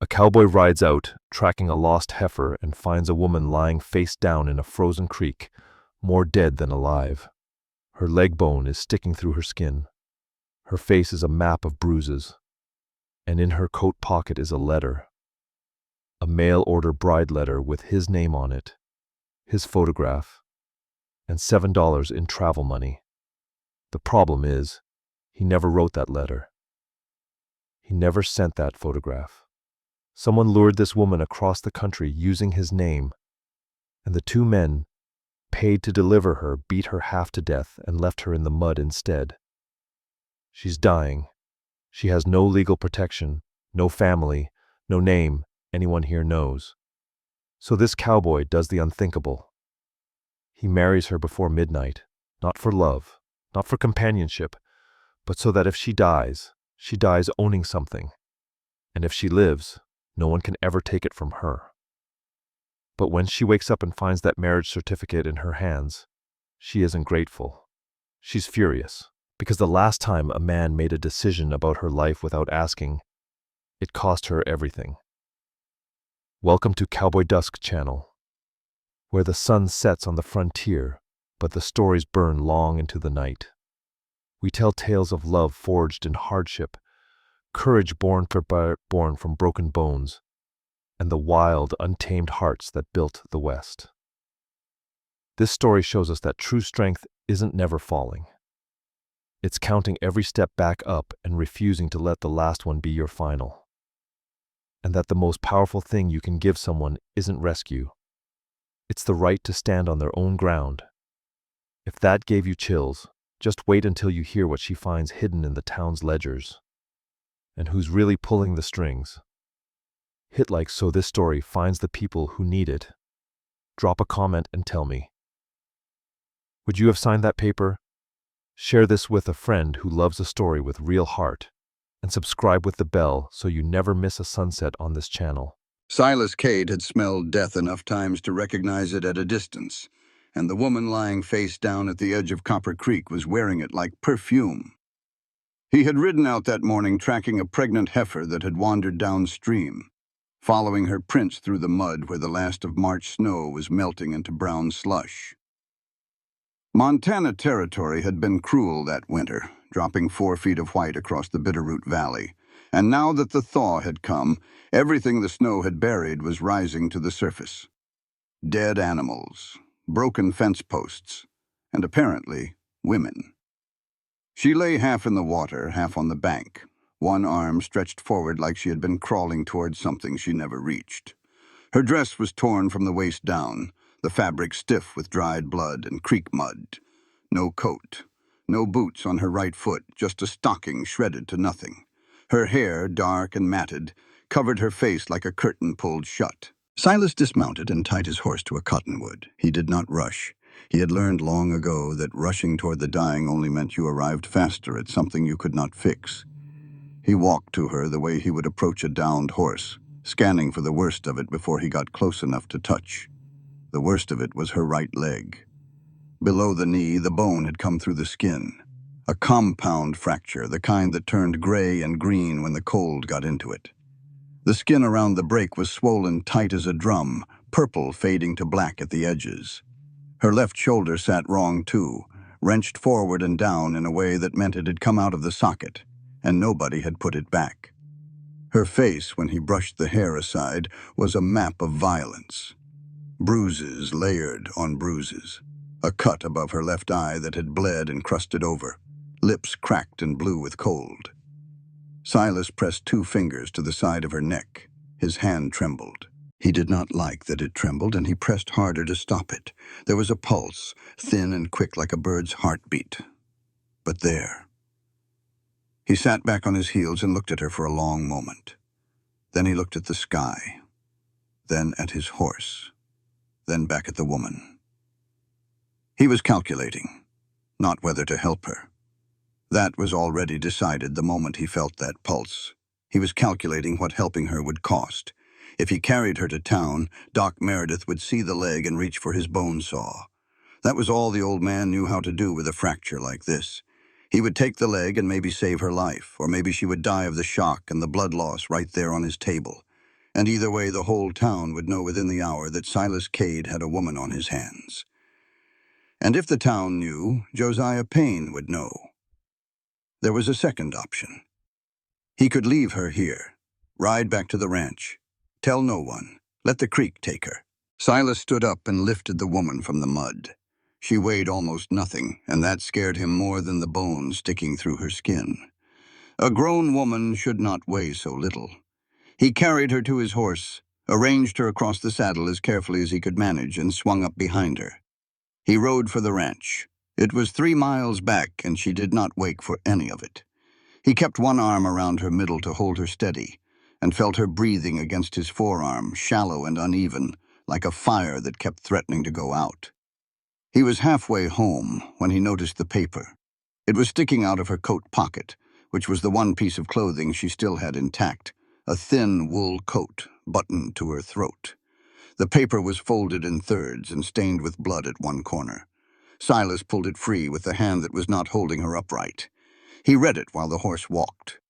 A cowboy rides out, tracking a lost heifer, and finds a woman lying face down in a frozen creek, more dead than alive. Her leg bone is sticking through her skin. Her face is a map of bruises, and in her coat pocket is a letter. A mail-order bride letter with his name on it, his photograph, and $7 in travel money. The problem is, he never wrote that letter. He never sent that photograph. Someone lured this woman across the country using his name, and the two men, paid to deliver her, beat her half to death and left her in the mud instead. She's dying. She has no legal protection, no family, no name anyone here knows. So this cowboy does the unthinkable. He marries her before midnight, not for love, not for companionship, but so that if she dies owning something. And if she lives, no one can ever take it from her. But when she wakes up and finds that marriage certificate in her hands, she isn't grateful. She's furious, because the last time a man made a decision about her life without asking, it cost her everything. Welcome to Cowboy Dusk channel, where the sun sets on the frontier, but the stories burn long into the night. We tell tales of love forged in hardship, courage born from broken bones, and the wild, untamed hearts that built the West. This story shows us that true strength isn't never falling. It's counting every step back up and refusing to let the last one be your final. And that the most powerful thing you can give someone isn't rescue. It's the right to stand on their own ground. If that gave you chills, just wait until you hear what she finds hidden in the town's ledgers. And who's really pulling the strings. Hit like so this story finds the people who need it. Drop a comment and tell me. Would you have signed that paper? Share this with a friend who loves a story with real heart. And subscribe with the bell so you never miss a sunset on this channel. Silas Cade had smelled death enough times to recognize it at a distance, and the woman lying face down at the edge of Copper Creek was wearing it like perfume. He had ridden out that morning tracking a pregnant heifer that had wandered downstream, following her prints through the mud where the last of March snow was melting into brown slush. Montana Territory had been cruel that winter, dropping 4 feet of white across the Bitterroot Valley, and now that the thaw had come, everything the snow had buried was rising to the surface. Dead animals, broken fence posts, and apparently women. She lay half in the water, half on the bank, one arm stretched forward like she had been crawling towards something she never reached. Her dress was torn from the waist down, the fabric stiff with dried blood and creek mud. No coat, no boots on her right foot, just a stocking shredded to nothing. Her hair, dark and matted, covered her face like a curtain pulled shut. Silas dismounted and tied his horse to a cottonwood. He did not rush. He had learned long ago that rushing toward the dying only meant you arrived faster at something you could not fix. He walked to her the way he would approach a downed horse, scanning for the worst of it before he got close enough to touch. The worst of it was her right leg. Below the knee, the bone had come through the skin. A compound fracture, the kind that turned gray and green when the cold got into it. The skin around the break was swollen tight as a drum, purple fading to black at the edges. Her left shoulder sat wrong too, wrenched forward and down in a way that meant it had come out of the socket, and nobody had put it back. Her face, when he brushed the hair aside, was a map of violence. Bruises layered on bruises. A cut above her left eye that had bled and crusted over. Lips cracked and blue with cold. Silas pressed 2 fingers to the side of her neck. His hand trembled. He did not like that it trembled, and he pressed harder to stop it. There was a pulse, thin and quick like a bird's heartbeat. But there. He sat back on his heels and looked at her for a long moment. Then he looked at the sky. Then at his horse. Then back at the woman. He was calculating, not whether to help her. That was already decided the moment he felt that pulse. He was calculating what helping her would cost. If he carried her to town, Doc Meredith would see the leg and reach for his bone saw. That was all the old man knew how to do with a fracture like this. He would take the leg and maybe save her life, or maybe she would die of the shock and the blood loss right there on his table. And either way, the whole town would know within the hour that Silas Cade had a woman on his hands. And if the town knew, Josiah Payne would know. There was a second option. He could leave her here, ride back to the ranch, tell no one, let the creek take her. Silas stood up and lifted the woman from the mud. She weighed almost nothing, and that scared him more than the bones sticking through her skin. A grown woman should not weigh so little. He carried her to his horse, arranged her across the saddle as carefully as he could manage, and swung up behind her. He rode for the ranch. It was 3 miles back, and she did not wake for any of it. He kept one arm around her middle to hold her steady, and felt her breathing against his forearm, shallow and uneven, like a fire that kept threatening to go out. He was halfway home when he noticed the paper. It was sticking out of her coat pocket, which was the one piece of clothing she still had intact, a thin wool coat buttoned to her throat. The paper was folded in thirds and stained with blood at one corner. Silas pulled it free with the hand that was not holding her upright. He read it while the horse walked.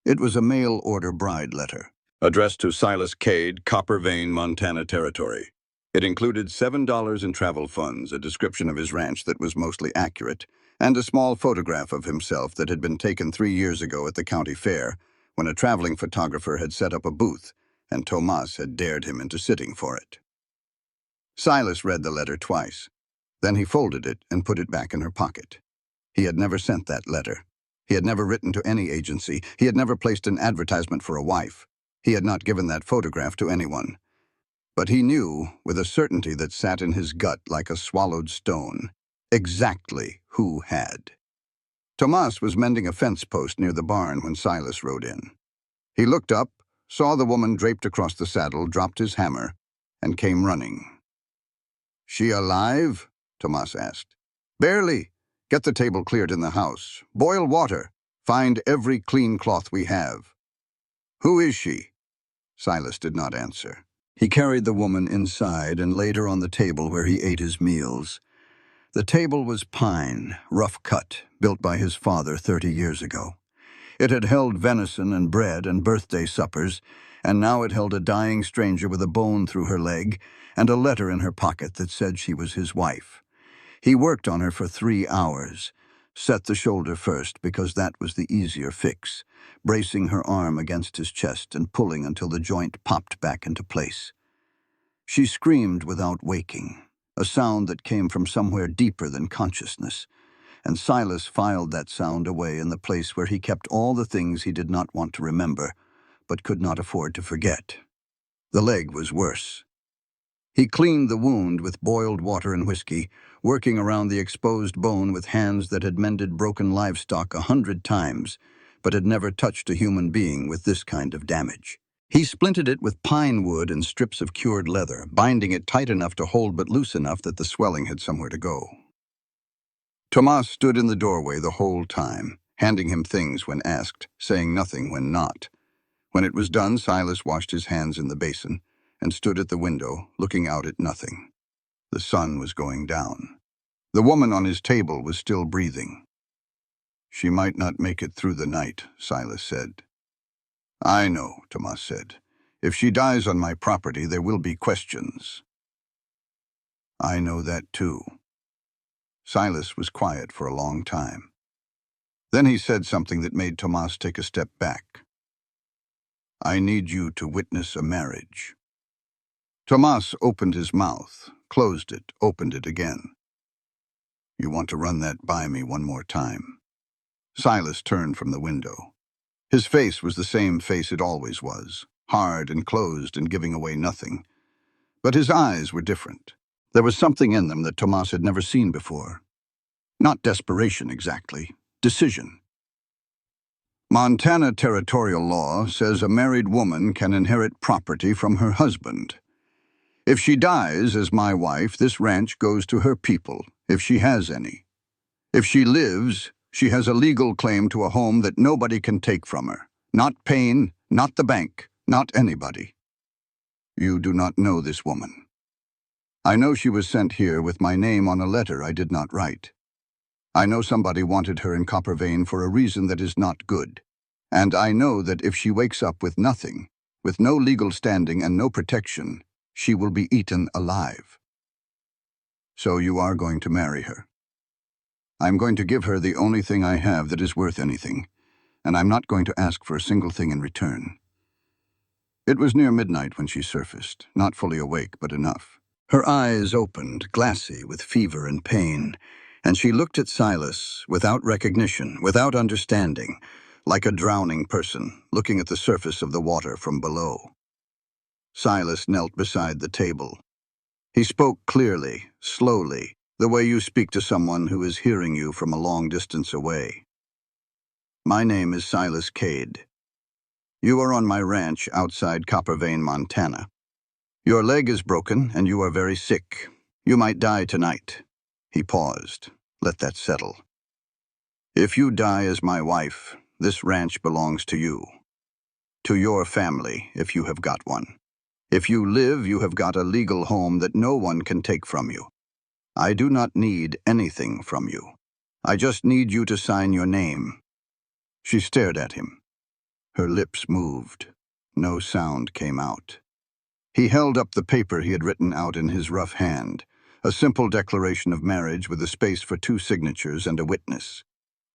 It was a mail-order bride letter, addressed to Silas Cade, Copper Vein, Montana Territory. It included $7 in travel funds, a description of his ranch that was mostly accurate, and a small photograph of himself that had been taken 3 years ago at the county fair, when a traveling photographer had set up a booth, and Tomas had dared him into sitting for it. Silas read the letter twice. Then he folded it and put it back in her pocket. He had never sent that letter. He had never written to any agency. He had never placed an advertisement for a wife. He had not given that photograph to anyone. But he knew, with a certainty that sat in his gut like a swallowed stone, exactly who had. Tomas was mending a fence post near the barn when Silas rode in. He looked up, saw the woman draped across the saddle, dropped his hammer, and came running. "She alive?" Tomas asked. "Barely. Get the table cleared in the house. Boil water. Find every clean cloth we have." "Who is she?" Silas did not answer. He carried the woman inside and laid her on the table where he ate his meals. The table was pine, rough cut, built by his father 30 years ago. It had held venison and bread and birthday suppers, and now it held a dying stranger with a bone through her leg and a letter in her pocket that said she was his wife. He worked on her for 3 hours, set the shoulder first because that was the easier fix, bracing her arm against his chest and pulling until the joint popped back into place. She screamed without waking, a sound that came from somewhere deeper than consciousness, and Silas filed that sound away in the place where he kept all the things he did not want to remember, but could not afford to forget. The leg was worse. He cleaned the wound with boiled water and whiskey, working around the exposed bone with hands that had mended broken livestock 100 times, but had never touched a human being with this kind of damage. He splinted it with pine wood and strips of cured leather, binding it tight enough to hold but loose enough that the swelling had somewhere to go. Tomas stood in the doorway the whole time, handing him things when asked, saying nothing when not. When it was done, Silas washed his hands in the basin and stood at the window, looking out at nothing. The sun was going down. The woman on his table was still breathing. "She might not make it through the night," Silas said. "I know," Tomas said. "If she dies on my property, there will be questions." "I know that too." Silas was quiet for a long time. Then he said something that made Tomas take a step back. "I need you to witness a marriage." Tomas opened his mouth, closed it, opened it again. "You want to run that by me one more time?" Silas turned from the window. His face was the same face it always was, hard and closed and giving away nothing. But his eyes were different. There was something in them that Tomas had never seen before. Not desperation exactly, decision. Montana territorial law says a married woman can inherit property from her husband. If she dies as my wife, this ranch goes to her people, if she has any. If she lives, she has a legal claim to a home that nobody can take from her. Not Payne, not the bank, not anybody. You do not know this woman. I know she was sent here with my name on a letter I did not write. I know somebody wanted her in Copper Vein for a reason that is not good. And I know that if she wakes up with nothing, With no legal standing and no protection, she will be eaten alive. So you are going to marry her. I'm going to give her the only thing I have that is worth anything, and I'm not going to ask for a single thing in return. It was near midnight when she surfaced, not fully awake, but enough. Her eyes opened, glassy with fever and pain, and she looked at Silas without recognition, without understanding, like a drowning person looking at the surface of the water from below. Silas knelt beside the table. He spoke clearly, slowly, the way you speak to someone who is hearing you from a long distance away. My name is Silas Cade. You are on my ranch outside Copper Vein, Montana. Your leg is broken and you are very sick. You might die tonight. He paused. Let that settle. If you die as my wife, this ranch belongs to you. To your family, if you have got one. If you live, you have got a legal home that no one can take from you. I do not need anything from you. I just need you to sign your name. She stared at him. Her lips moved. No sound came out. He held up the paper he had written out in his rough hand, a simple declaration of marriage with a space for 2 signatures and a witness.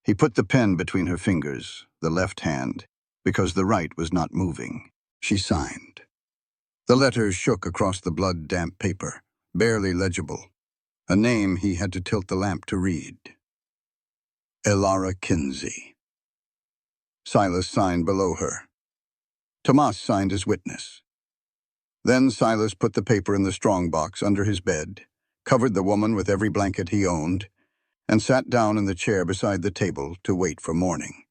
He put the pen between her fingers, the left hand, because the right was not moving. She signed. The letters shook across the blood-damp paper, barely legible. A name he had to tilt the lamp to read. Elara Kinsey. Silas signed below her. Tomas signed as witness. Then Silas put the paper in the strongbox under his bed, covered the woman with every blanket he owned, and sat down in the chair beside the table to wait for morning.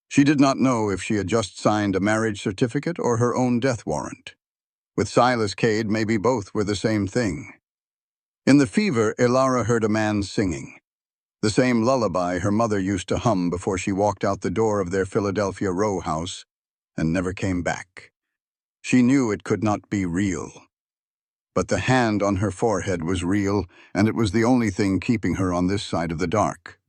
She did not know if she had just signed a marriage certificate or her own death warrant. With Silas Cade, maybe both were the same thing. In the fever, Elara heard a man singing, the same lullaby her mother used to hum before she walked out the door of their Philadelphia row house and never came back. She knew it could not be real. But the hand on her forehead was real, and it was the only thing keeping her on this side of the dark.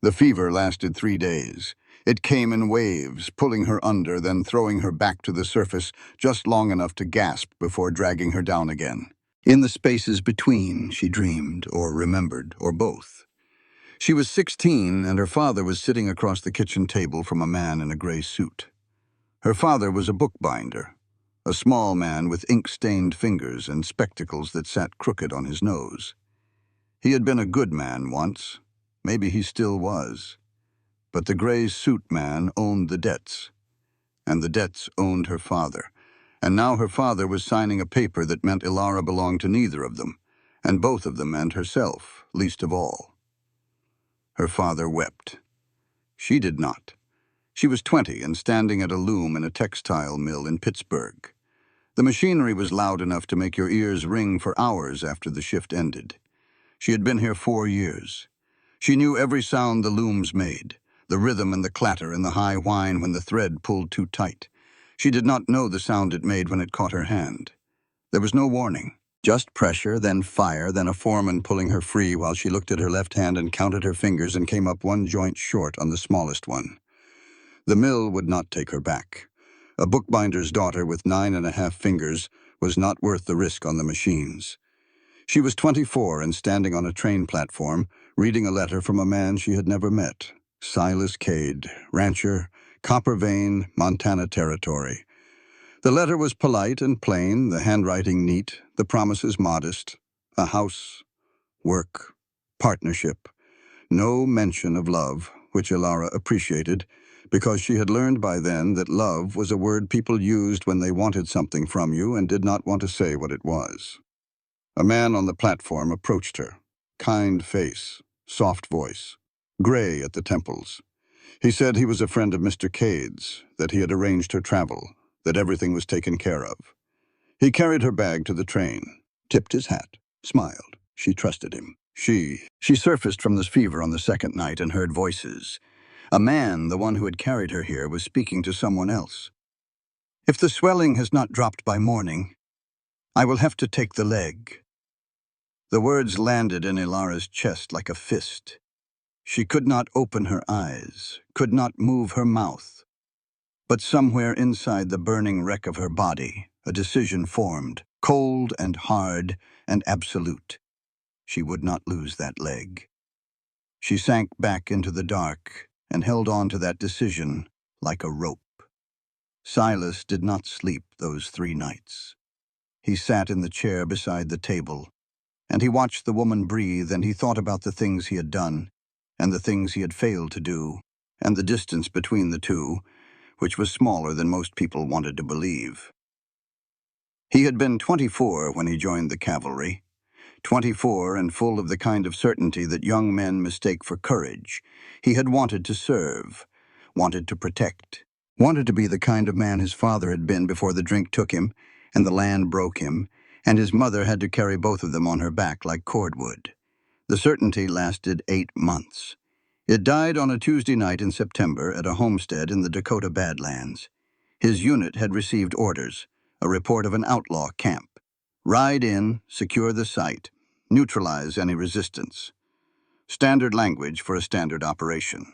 The fever lasted 3 days. It came in waves, pulling her under, then throwing her back to the surface, just long enough to gasp before dragging her down again. In the spaces between, she dreamed, or remembered, or both. She was 16, and her father was sitting across the kitchen table from a man in a gray suit. Her father was a bookbinder, a small man with ink-stained fingers and spectacles that sat crooked on his nose. He had been a good man once. Maybe he still was. But the gray suit man owned the debts, and the debts owned her father. And now her father was signing a paper that meant Elara belonged to neither of them, and both of them and herself, least of all. Her father wept. She did not. She was 20 and standing at a loom in a textile mill in Pittsburgh. The machinery was loud enough to make your ears ring for hours after the shift ended. She had been here 4 years. She knew every sound the looms made, the rhythm and the clatter and the high whine when the thread pulled too tight. She did not know the sound it made when it caught her hand. There was no warning. Just pressure, then fire, then a foreman pulling her free while she looked at her left hand and counted her fingers and came up 1 joint short on the smallest one. The mill would not take her back. A bookbinder's daughter with 9.5 fingers was not worth the risk on the machines. She was 24 and standing on a train platform, reading a letter from a man she had never met. Silas Cade, rancher, Copper Vein, Montana Territory. The letter was polite and plain, the handwriting neat, the promises modest. A house, work, partnership. No mention of love, which Elara appreciated, because she had learned by then that love was a word people used when they wanted something from you and did not want to say what it was. A man on the platform approached her. Kind face, soft voice, gray at the temples. He said he was a friend of Mr. Cade's, that he had arranged her travel, that everything was taken care of. He carried her bag to the train, tipped his hat, smiled. She trusted him. She surfaced from this fever on the second night and heard voices. A man, the one who had carried her here, was speaking to someone else. If the swelling has not dropped by morning, I will have to take the leg. The words landed in Elara's chest like a fist. She could not open her eyes, could not move her mouth. But somewhere inside the burning wreck of her body, a decision formed, cold and hard and absolute. She would not lose that leg. She sank back into the dark and held on to that decision like a rope. Silas did not sleep those 3 nights. He sat in the chair beside the table, and he watched the woman breathe, and he thought about the things he had done, and the things he had failed to do, and the distance between the two, which was smaller than most people wanted to believe. He had been 24 when he joined the cavalry, 24 and full of the kind of certainty that young men mistake for courage. He had wanted to serve, wanted to protect, wanted to be the kind of man his father had been before the drink took him and the land broke him, and his mother had to carry both of them on her back like cordwood. The certainty lasted 8 months. It died on a Tuesday night in September at a homestead in the Dakota Badlands. His unit had received orders, a report of an outlaw camp. Ride in, secure the site, neutralize any resistance. Standard language for a standard operation.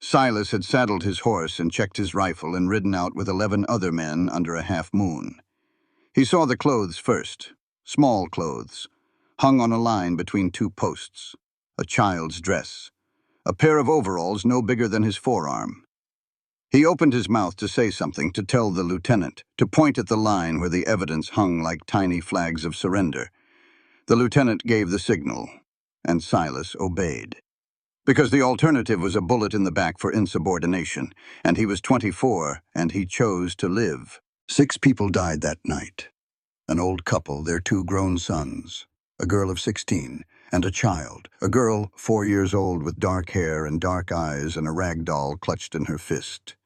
Silas had saddled his horse and checked his rifle and ridden out with 11 other men under a half moon. He saw the clothes first, small clothes, hung on a line between 2 posts, a child's dress, a pair of overalls no bigger than his forearm. He opened his mouth to say something, to tell the lieutenant, to point at the line where the evidence hung like tiny flags of surrender. The lieutenant gave the signal, and Silas obeyed. Because the alternative was a bullet in the back for insubordination, and he was 24, and he chose to live. 6 people died that night. An old couple, their 2 grown sons, a girl of 16, and a child, a girl 4 years old with dark hair and dark eyes and a rag doll clutched in her fist.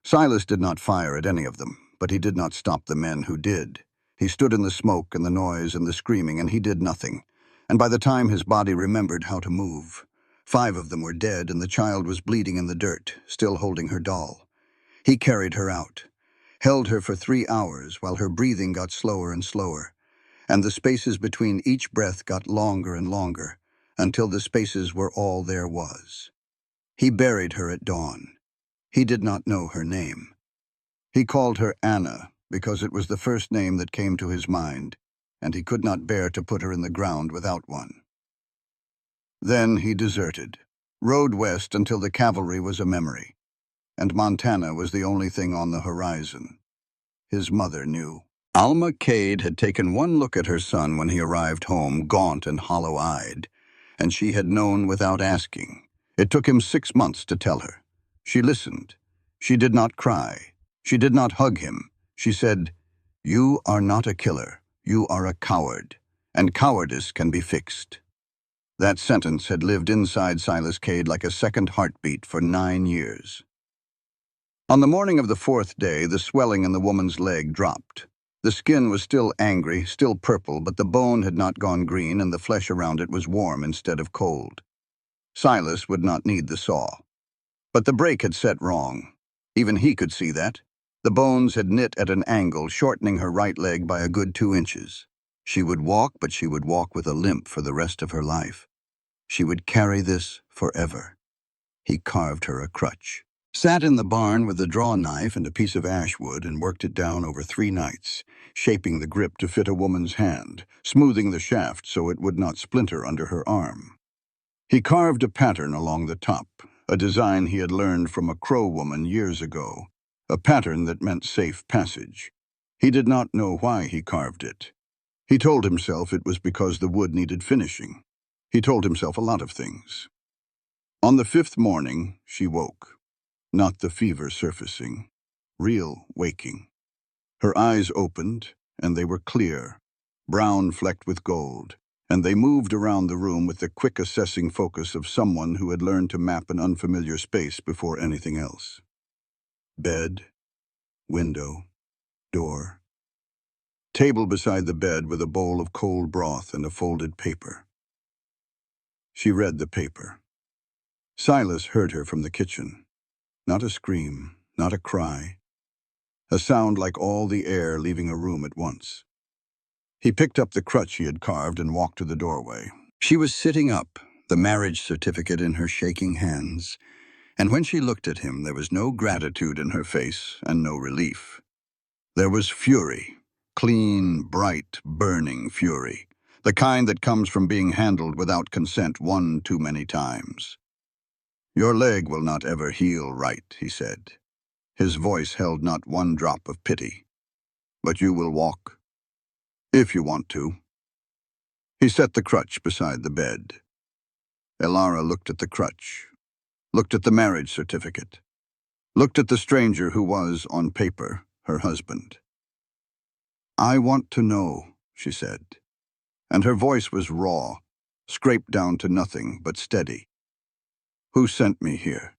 Silas did not fire at any of them, but he did not stop the men who did. He stood in the smoke and the noise and the screaming, and he did nothing. And by the time his body remembered how to move, 5 of them were dead, and the child was bleeding in the dirt, still holding her doll. He carried her out, held her for 3 hours while her breathing got slower and slower, and the spaces between each breath got longer and longer, until the spaces were all there was. He buried her at dawn. He did not know her name. He called her Anna because it was the first name that came to his mind, and he could not bear to put her in the ground without one. Then he deserted, rode west until the cavalry was a memory, and Montana was the only thing on the horizon. His mother knew. Alma Cade had taken one look at her son when he arrived home, gaunt and hollow-eyed, and she had known without asking. It took him 6 months to tell her. She listened. She did not cry. She did not hug him. She said, "You are not a killer. You are a coward, and cowardice can be fixed." That sentence had lived inside Silas Cade like a second heartbeat for 9 years. On the morning of the 4th day, the swelling in the woman's leg dropped. The skin was still angry, still purple, but the bone had not gone green, and the flesh around it was warm instead of cold. Silas would not need the saw. But the break had set wrong. Even he could see that. The bones had knit at an angle, shortening her right leg by a good 2 inches. She would walk, but she would walk with a limp for the rest of her life. She would carry this forever. He carved her a crutch. Sat in the barn with a draw knife and a piece of ash wood and worked it down over 3 nights, shaping the grip to fit a woman's hand, smoothing the shaft so it would not splinter under her arm. He carved a pattern along the top, a design he had learned from a Crow woman years ago, a pattern that meant safe passage. He did not know why he carved it. He told himself it was because the wood needed finishing. He told himself a lot of things. On the 5th morning, she woke. Not the fever surfacing, real waking. Her eyes opened, and they were clear, brown flecked with gold, and they moved around the room with the quick assessing focus of someone who had learned to map an unfamiliar space before anything else. Bed, window, door. Table beside the bed with a bowl of cold broth and a folded paper. She read the paper. Silas heard her from the kitchen. Not a scream, not a cry. A sound like all the air leaving a room at once. He picked up the crutch he had carved and walked to the doorway. She was sitting up, the marriage certificate in her shaking hands. And when she looked at him, there was no gratitude in her face and no relief. There was fury, clean, bright, burning fury, the kind that comes from being handled without consent one too many times. "Your leg will not ever heal right," he said. His voice held not one drop of pity. "But you will walk, if you want to." He set the crutch beside the bed. Elara looked at the crutch, looked at the marriage certificate, looked at the stranger who was, on paper, her husband. "I want to know," she said, and her voice was raw, scraped down to nothing but steady. "Who sent me here?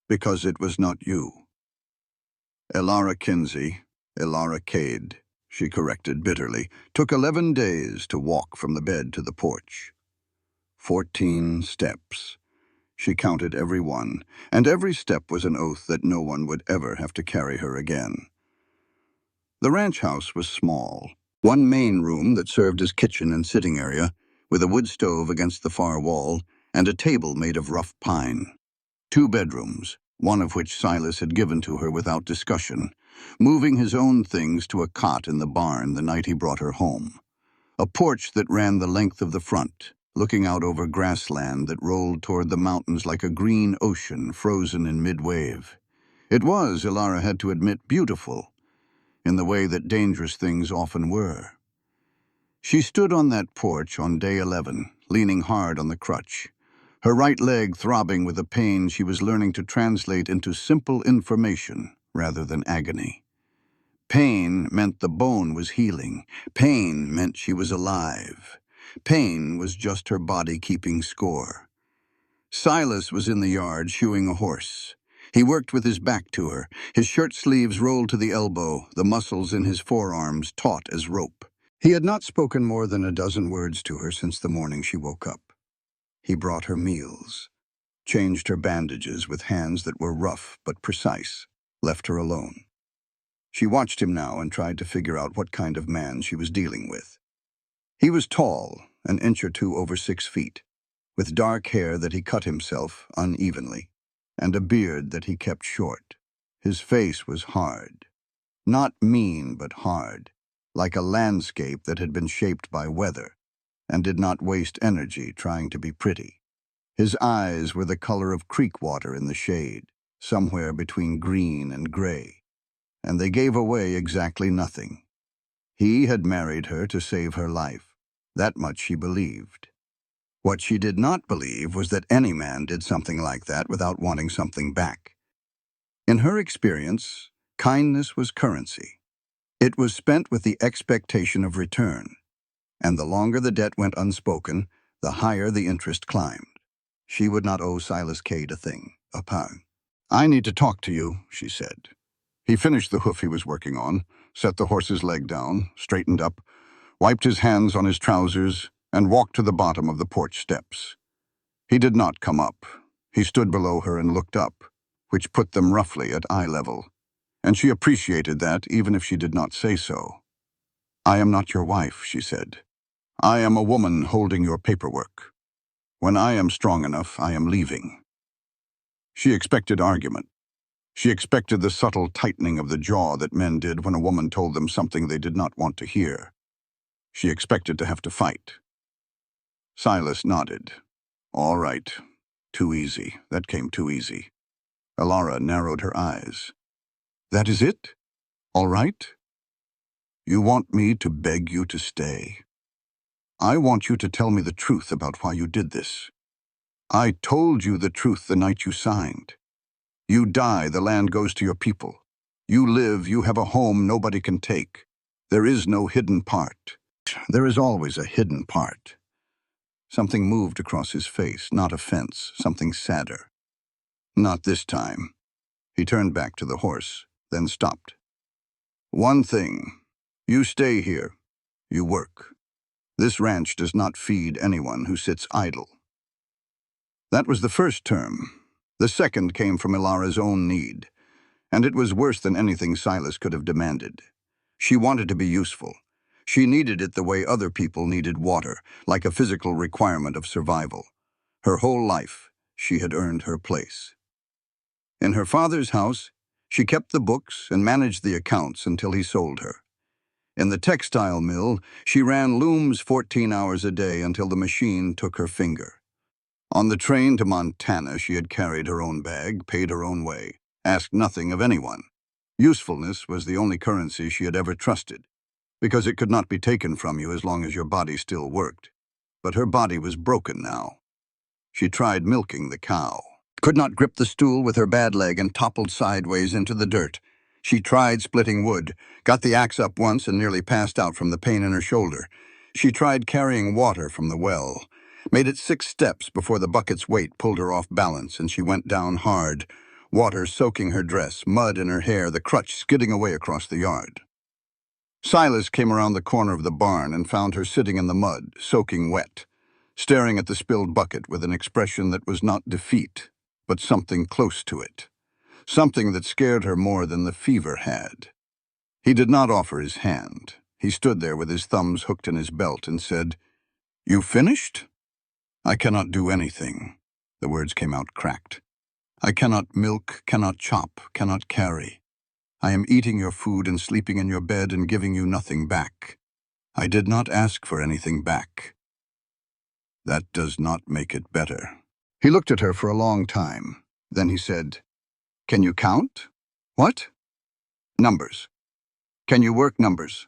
Because it was not you." "Elara Kinsey, Elara Cade," she corrected bitterly, "took 11 days to walk from the bed to the porch. 14 steps. She counted every one, and every step was an oath that no one would ever have to carry her again. The ranch house was small. One main room that served as kitchen and sitting area, with a wood stove against the far wall, and a table made of rough pine. 2 bedrooms, one of which Silas had given to her without discussion, moving his own things to a cot in the barn the night he brought her home. A porch that ran the length of the front, looking out over grassland that rolled toward the mountains like a green ocean frozen in mid-wave. It was, Elara had to admit, beautiful, in the way that dangerous things often were. She stood on that porch on day 11, leaning hard on the crutch, her right leg throbbing with a pain she was learning to translate into simple information rather than agony. Pain meant the bone was healing. Pain meant she was alive. Pain was just her body keeping score. Silas was in the yard shoeing a horse. He worked with his back to her, his shirt sleeves rolled to the elbow, the muscles in his forearms taut as rope. He had not spoken more than a dozen words to her since the morning she woke up. He brought her meals, changed her bandages with hands that were rough but precise, left her alone. She watched him now and tried to figure out what kind of man she was dealing with. He was tall, an inch or two over 6 feet, with dark hair that he cut himself unevenly, and a beard that he kept short. His face was hard. Not mean, but hard, like a landscape that had been shaped by weather, and did not waste energy trying to be pretty. His eyes were the color of creek water in the shade, somewhere between green and gray, and they gave away exactly nothing. He had married her to save her life. That much she believed. What she did not believe was that any man did something like that without wanting something back. In her experience, kindness was currency. It was spent with the expectation of return, and the longer the debt went unspoken, the higher the interest climbed. She would not owe Silas Cade a thing, a pound. "I need to talk to you," she said. He finished the hoof he was working on, set the horse's leg down, straightened up, wiped his hands on his trousers, and walked to the bottom of the porch steps. He did not come up. He stood below her and looked up, which put them roughly at eye level, and she appreciated that even if she did not say so. "I am not your wife," she said. "I am a woman holding your paperwork. When I am strong enough, I am leaving." She expected argument. She expected the subtle tightening of the jaw that men did when a woman told them something they did not want to hear. She expected to have to fight. Silas nodded. "All right. Too easy. That came too easy." Elara narrowed her eyes. "That is it? All right? You want me to beg you to stay? I want you to tell me the truth about why you did this. I told you the truth the night you signed. You die, the land goes to your people. You live, you have a home nobody can take. There is no hidden part. There is always a hidden part." Something moved across his face, not offense, something sadder. "Not this time." He turned back to the horse, then stopped. "One thing. You stay here. You work. This ranch does not feed anyone who sits idle." That was the first term. The second came from Elara's own need, and it was worse than anything Silas could have demanded. She wanted to be useful. She needed it the way other people needed water, like a physical requirement of survival. Her whole life, she had earned her place. In her father's house, she kept the books and managed the accounts until he sold her. In the textile mill, she ran looms 14 hours a day until the machine took her finger. On the train to Montana, she had carried her own bag, paid her own way, asked nothing of anyone. Usefulness was the only currency she had ever trusted, because it could not be taken from you as long as your body still worked. But her body was broken now. She tried milking the cow, could not grip the stool with her bad leg and toppled sideways into the dirt. She tried splitting wood, got the axe up once and nearly passed out from the pain in her shoulder. She tried carrying water from the well, made it 6 steps before the bucket's weight pulled her off balance and she went down hard, water soaking her dress, mud in her hair, the crutch skidding away across the yard. Silas came around the corner of the barn and found her sitting in the mud, soaking wet, staring at the spilled bucket with an expression that was not defeat, but something close to it, something that scared her more than the fever had. He did not offer his hand. He stood there with his thumbs hooked in his belt and said, "You finished?" "I cannot do anything." The words came out cracked. "I cannot milk, cannot chop, cannot carry. I am eating your food and sleeping in your bed and giving you nothing back. I did not ask for anything back." "That does not make it better." He looked at her for a long time. Then he said, "Can you count?" "What?" "Numbers. Can you work numbers?"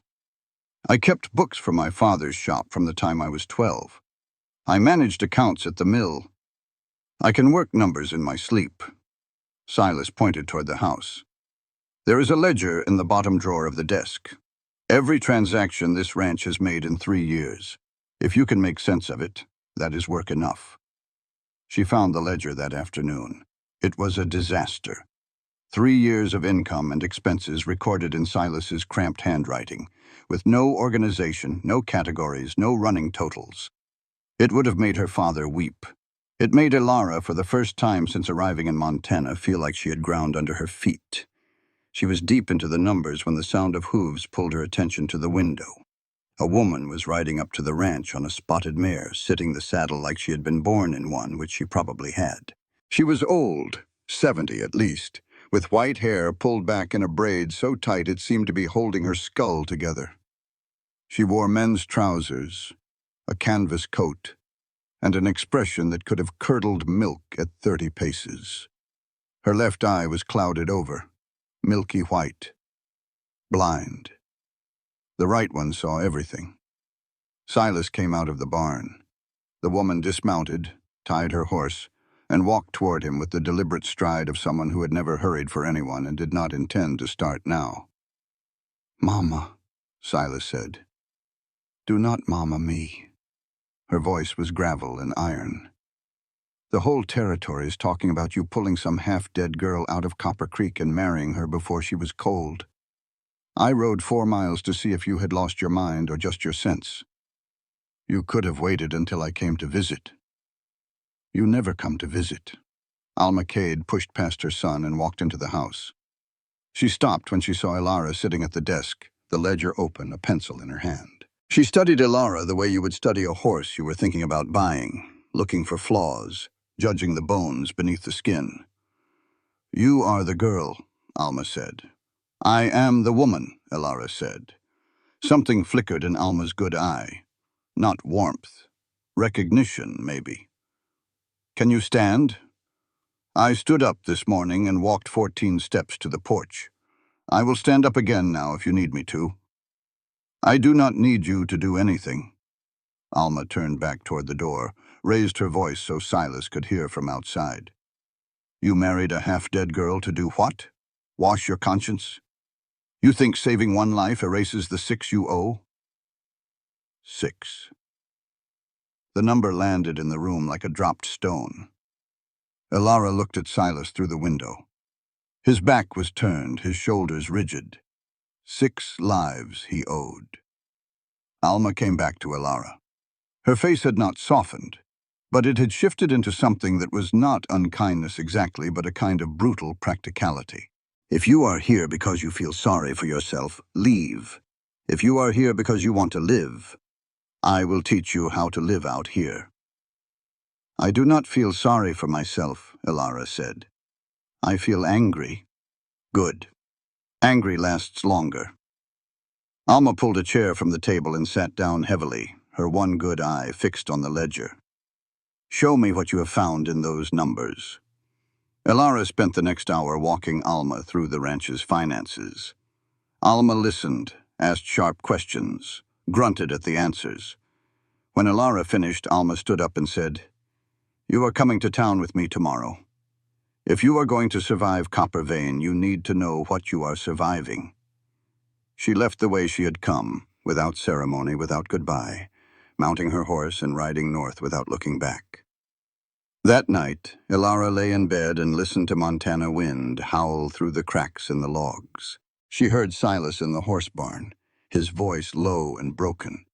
"I kept books for my father's shop from the time I was 12. I managed accounts at the mill. I can work numbers in my sleep." Silas pointed toward the house. "There is a ledger in the bottom drawer of the desk. Every transaction this ranch has made in 3 years. If you can make sense of it, that is work enough." She found the ledger that afternoon. It was a disaster. 3 years of income and expenses recorded in Silas's cramped handwriting, with no organization, no categories, no running totals. It would have made her father weep. It made Elara, for the first time since arriving in Montana, feel like she had ground under her feet. She was deep into the numbers when the sound of hooves pulled her attention to the window. A woman was riding up to the ranch on a spotted mare, sitting the saddle like she had been born in one, which she probably had. She was old, 70 at least, with white hair pulled back in a braid so tight it seemed to be holding her skull together. She wore men's trousers, a canvas coat, and an expression that could have curdled milk at 30 paces. Her left eye was clouded over, milky white, blind. The right one saw everything. Silas came out of the barn. The woman dismounted, tied her horse, and walked toward him with the deliberate stride of someone who had never hurried for anyone and did not intend to start now. "Mama," Silas said. "Do not mama me." Her voice was gravel and iron. "The whole territory is talking about you pulling some half-dead girl out of Copper Creek and marrying her before she was cold. I rode 4 miles to see if you had lost your mind or just your sense. You could have waited until I came to visit. You never come to visit." Alma Cade pushed past her son and walked into the house. She stopped when she saw Elara sitting at the desk, the ledger open, a pencil in her hand. She studied Elara the way you would study a horse you were thinking about buying, looking for flaws, judging the bones beneath the skin. "You are the girl," Alma said. "I am the woman," Elara said. Something flickered in Alma's good eye. Not warmth. Recognition, maybe. "Can you stand?" "I stood up this morning and walked 14 steps to the porch. I will stand up again now if you need me to." "I do not need you to do anything." Alma turned back toward the door, raised her voice so Silas could hear from outside. "You married a half-dead girl to do what? Wash your conscience? You think saving one life erases the 6 you owe?" 6. The number landed in the room like a dropped stone. Elara looked at Silas through the window. His back was turned, his shoulders rigid. 6 lives he owed. Alma came back to Elara. Her face had not softened, but it had shifted into something that was not unkindness exactly, but a kind of brutal practicality. "If you are here because you feel sorry for yourself, leave. If you are here because you want to live, I will teach you how to live out here." "I do not feel sorry for myself," Elara said. I feel angry. Good. Angry lasts longer. Alma pulled a chair from the table and sat down heavily, her one good eye fixed on the ledger. Show me what you have found in those numbers. Elara spent the next hour walking Alma through the ranch's finances. Alma listened, asked sharp questions, grunted at the answers. When Elara finished, Alma stood up and said, "You are coming to town with me tomorrow. If you are going to survive Copper Vein, you need to know what you are surviving." She left the way she had come, without ceremony, without goodbye, mounting her horse and riding north without looking back. That night, Elara lay in bed and listened to Montana wind howl through the cracks in the logs. She heard Silas in the horse barn, his voice low and broken,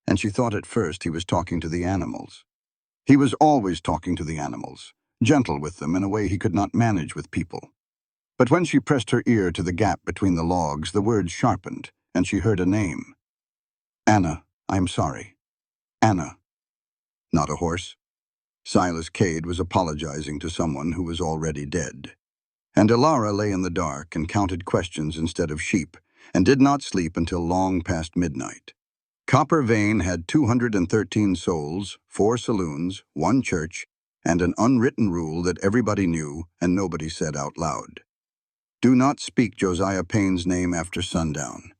and she thought at first he was talking to the animals. He was always talking to the animals, gentle with them in a way he could not manage with people. But when she pressed her ear to the gap between the logs, the words sharpened, and she heard a name. "Anna, I'm sorry. Anna." Not a horse. Silas Cade was apologizing to someone who was already dead. And Elara lay in the dark and counted questions instead of sheep, and did not sleep until long past midnight. Copper Vein had 213 souls, 4 saloons, 1 church, and an unwritten rule that everybody knew and nobody said out loud. Do not speak Josiah Payne's name after sundown.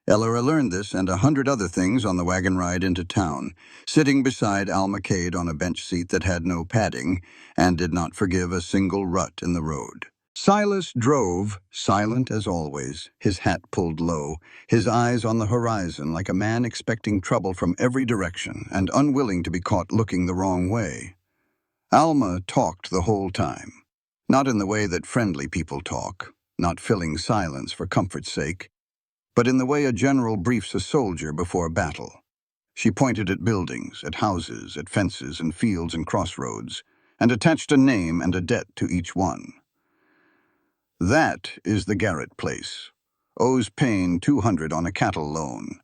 Elara learned this and 100 other things on the wagon ride into town, sitting beside Alma Cade on a bench seat that had no padding and did not forgive a single rut in the road. Silas drove, silent as always, his hat pulled low, his eyes on the horizon like a man expecting trouble from every direction and unwilling to be caught looking the wrong way. Alma talked the whole time, not in the way that friendly people talk, not filling silence for comfort's sake, but in the way a general briefs a soldier before battle. She pointed at buildings, at houses, at fences and fields and crossroads, and attached a name and a debt to each one. That is the Garrett place. Owes Payne 200 on a cattle loan.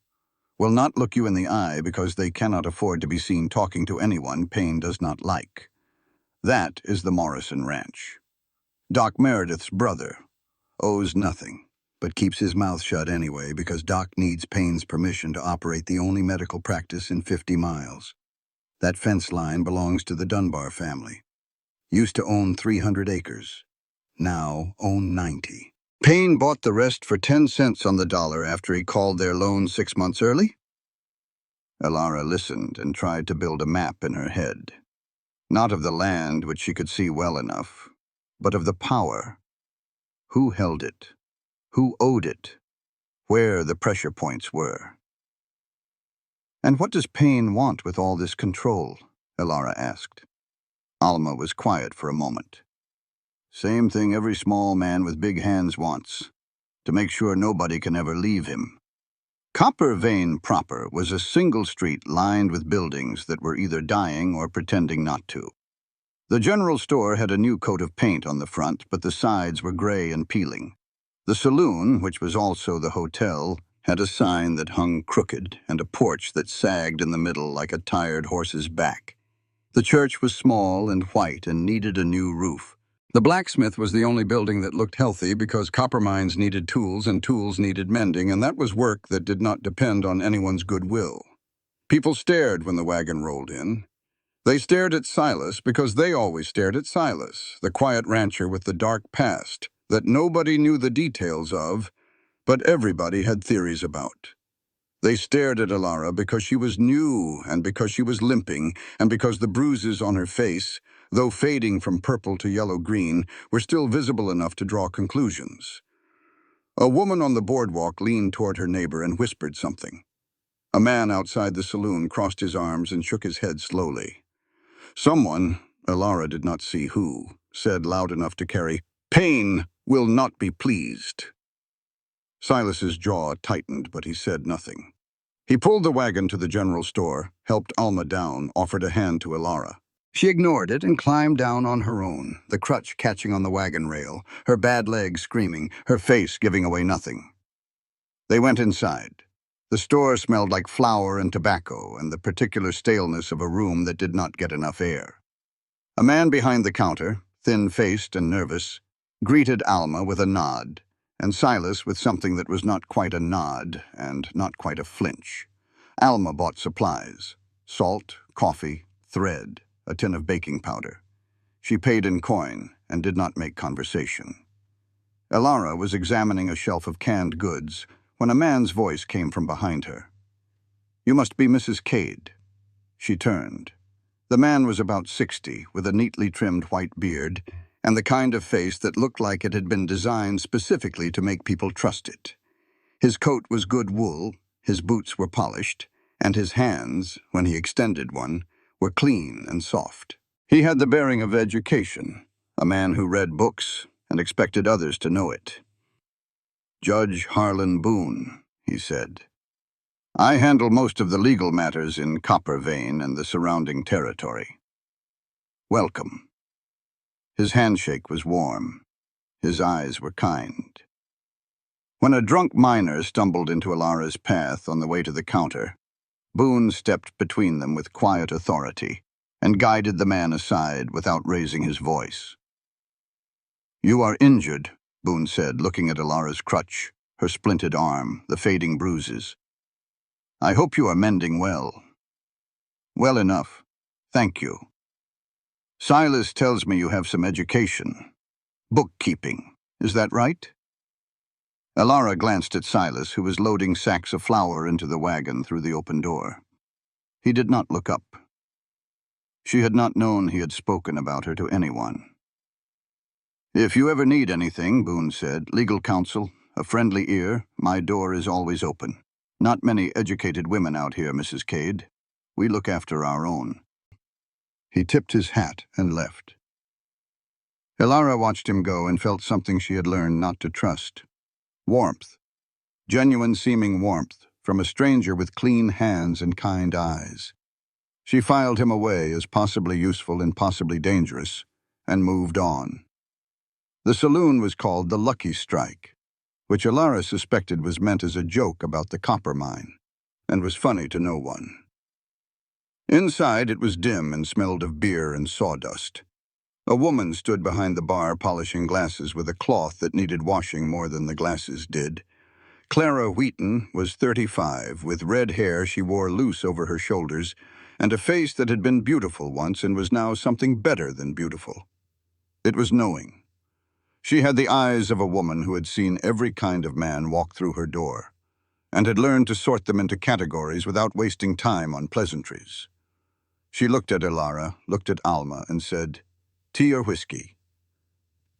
Will not look you in the eye because they cannot afford to be seen talking to anyone Payne does not like. That is the Morrison Ranch. Doc Meredith's brother. Owes nothing, but keeps his mouth shut anyway because Doc needs Payne's permission to operate the only medical practice in 50 miles. That fence line belongs to the Dunbar family. Used to own 300 acres. Now own 90. Payne bought the rest for 10 cents on the dollar after he called their loan 6 months early? Elara listened and tried to build a map in her head. Not of the land, which she could see well enough, but of the power. Who held it? Who owed it? Where the pressure points were? "And what does Payne want with all this control?" Elara asked. Alma was quiet for a moment. "Same thing every small man with big hands wants, to make sure nobody can ever leave him." Copper Vein proper was a single street lined with buildings that were either dying or pretending not to. The general store had a new coat of paint on the front, but the sides were gray and peeling. The saloon, which was also the hotel, had a sign that hung crooked and a porch that sagged in the middle like a tired horse's back. The church was small and white and needed a new roof. The blacksmith was the only building that looked healthy because copper mines needed tools and tools needed mending, and that was work that did not depend on anyone's goodwill. People stared when the wagon rolled in. They stared at Silas because they always stared at Silas, the quiet rancher with the dark past that nobody knew the details of, but everybody had theories about. They stared at Elara because she was new and because she was limping and because the bruises on her face, though fading from purple to yellow-green, were still visible enough to draw conclusions. A woman on the boardwalk leaned toward her neighbor and whispered something. A man outside the saloon crossed his arms and shook his head slowly. Someone, Elara did not see who, said loud enough to carry, "Payne will not be pleased." Silas's jaw tightened, but he said nothing. He pulled the wagon to the general store, helped Alma down, offered a hand to Elara. She ignored it and climbed down on her own, the crutch catching on the wagon rail, her bad leg screaming, her face giving away nothing. They went inside. The store smelled like flour and tobacco and the particular staleness of a room that did not get enough air. A man behind the counter, thin-faced and nervous, greeted Alma with a nod, and Silas with something that was not quite a nod and not quite a flinch. Alma bought supplies: salt, coffee, thread, a tin of baking powder. She paid in coin and did not make conversation. Elara was examining a shelf of canned goods when a man's voice came from behind her. "You must be Mrs. Cade." She turned. The man was about 60, with a neatly trimmed white beard and the kind of face that looked like it had been designed specifically to make people trust it. His coat was good wool, his boots were polished, and his hands, when he extended one, were clean and soft. He had the bearing of education, a man who read books and expected others to know it. "Judge Harlan Boone," he said. "I handle most of the legal matters in Copper Vein and the surrounding territory. Welcome." His handshake was warm. His eyes were kind. When a drunk miner stumbled into Elara's path on the way to the counter, Boone stepped between them with quiet authority and guided the man aside without raising his voice. "You are injured," Boone said, looking at Elara's crutch, her splinted arm, the fading bruises. "I hope you are mending well." "Well enough. Thank you. Silas tells me you have some education. Bookkeeping. Is that right?" Elara glanced at Silas, who was loading sacks of flour into the wagon through the open door. He did not look up. She had not known he had spoken about her to anyone. "If you ever need anything," Boone said, "legal counsel, a friendly ear, my door is always open. Not many educated women out here, Mrs. Cade. We look after our own." He tipped his hat and left. Elara watched him go and felt something she had learned not to trust. Warmth. Genuine-seeming warmth from a stranger with clean hands and kind eyes. She filed him away as possibly useful and possibly dangerous, and moved on. The saloon was called the Lucky Strike, which Elara suspected was meant as a joke about the copper mine, and was funny to no one. Inside it was dim and smelled of beer and sawdust. A woman stood behind the bar polishing glasses with a cloth that needed washing more than the glasses did. Clara Wheaton was 35, with red hair she wore loose over her shoulders, and a face that had been beautiful once and was now something better than beautiful. It was knowing. She had the eyes of a woman who had seen every kind of man walk through her door, and had learned to sort them into categories without wasting time on pleasantries. She looked at Elara, looked at Alma, and said, "Tea or whiskey?"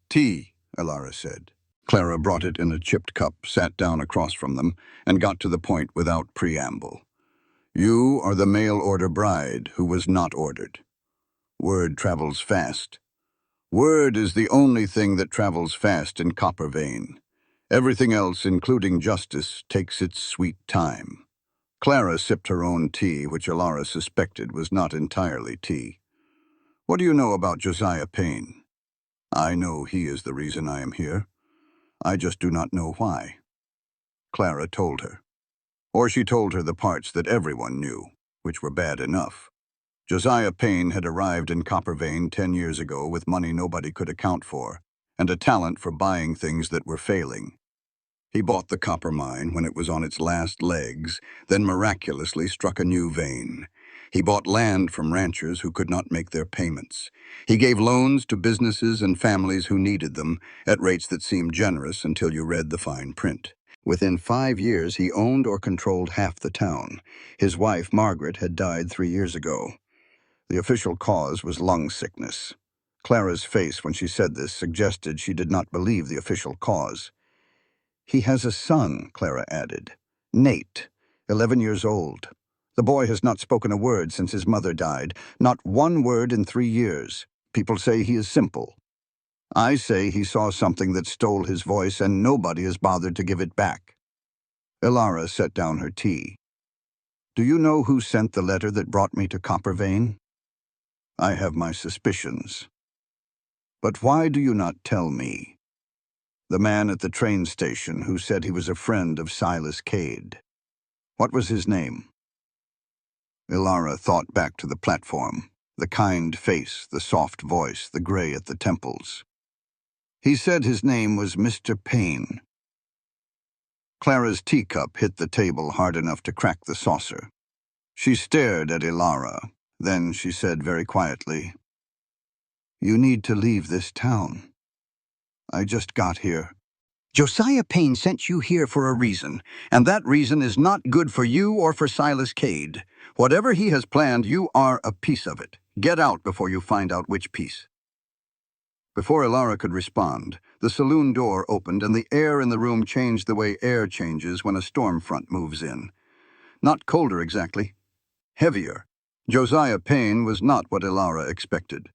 "Tea," Elara said. Clara brought it in a chipped cup, sat down across from them, and got to the point without preamble. "You are the mail-order bride who was not ordered. Word travels fast. Word is the only thing that travels fast in Copper Vein. Everything else, including justice, takes its sweet time." Clara sipped her own tea, which Elara suspected was not entirely tea. "What do you know about Josiah Payne?" "I know he is the reason I am here. I just do not know why." Clara told her. Or she told her the parts that everyone knew, which were bad enough. Josiah Payne had arrived in Copper Vein 10 years ago with money nobody could account for, and a talent for buying things that were failing. He bought the copper mine when it was on its last legs, then miraculously struck a new vein. He bought land from ranchers who could not make their payments. He gave loans to businesses and families who needed them, at rates that seemed generous until you read the fine print. Within 5 years, he owned or controlled half the town. His wife, Margaret, had died 3 years ago. The official cause was lung sickness. Clara's face when she said this suggested she did not believe the official cause. "He has a son," Clara added. "Nate, 11 years old. The boy has not spoken a word since his mother died. Not one word in 3 years. People say he is simple. I say he saw something that stole his voice, and nobody has bothered to give it back." Elara set down her tea. "Do you know who sent the letter that brought me to Copper Vein?" "I have my suspicions." "But why do you not tell me?" "The man at the train station who said he was a friend of Silas Cade. What was his name?" Elara thought back to the platform, the kind face, the soft voice, the gray at the temples. He said his name was Mr. Payne. Clara's teacup hit the table hard enough to crack the saucer. She stared at Ilara. Then she said very quietly, "You need to leave this town. I just got here." "Josiah Payne sent you here for a reason, and that reason is not good for you or for Silas Cade. Whatever he has planned, you are a piece of it. Get out before you find out which piece." Before Ilara could respond, the saloon door opened and the air in the room changed the way air changes when a storm front moves in. Not colder exactly, heavier. Josiah Payne was not what Ilara expected.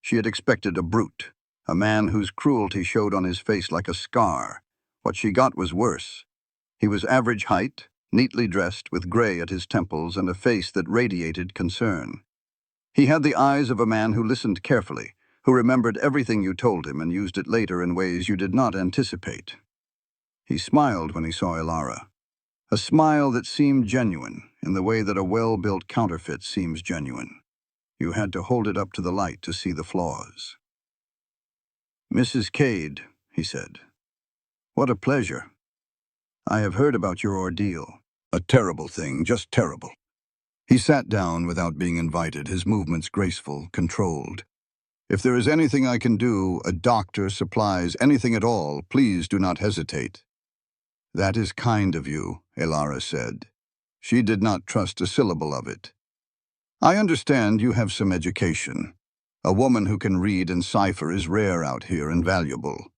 She had expected a brute, a man whose cruelty showed on his face like a scar. What she got was worse. He was average height, neatly dressed, with gray at his temples and a face that radiated concern. He had the eyes of a man who listened carefully, who remembered everything you told him and used it later in ways you did not anticipate. He smiled when he saw Ilara, a smile that seemed genuine in the way that a well-built counterfeit seems genuine. You had to hold it up to the light to see the flaws. "Mrs. Cade," he said, "what a pleasure. I have heard about your ordeal. A terrible thing, just terrible." He sat down without being invited, his movements graceful, controlled. "If there is anything I can do, a doctor, supplies, anything at all, please do not hesitate." "That is kind of you," Ilara said. She did not trust a syllable of it. "I understand you have some education. A woman who can read and cipher is rare out here and valuable.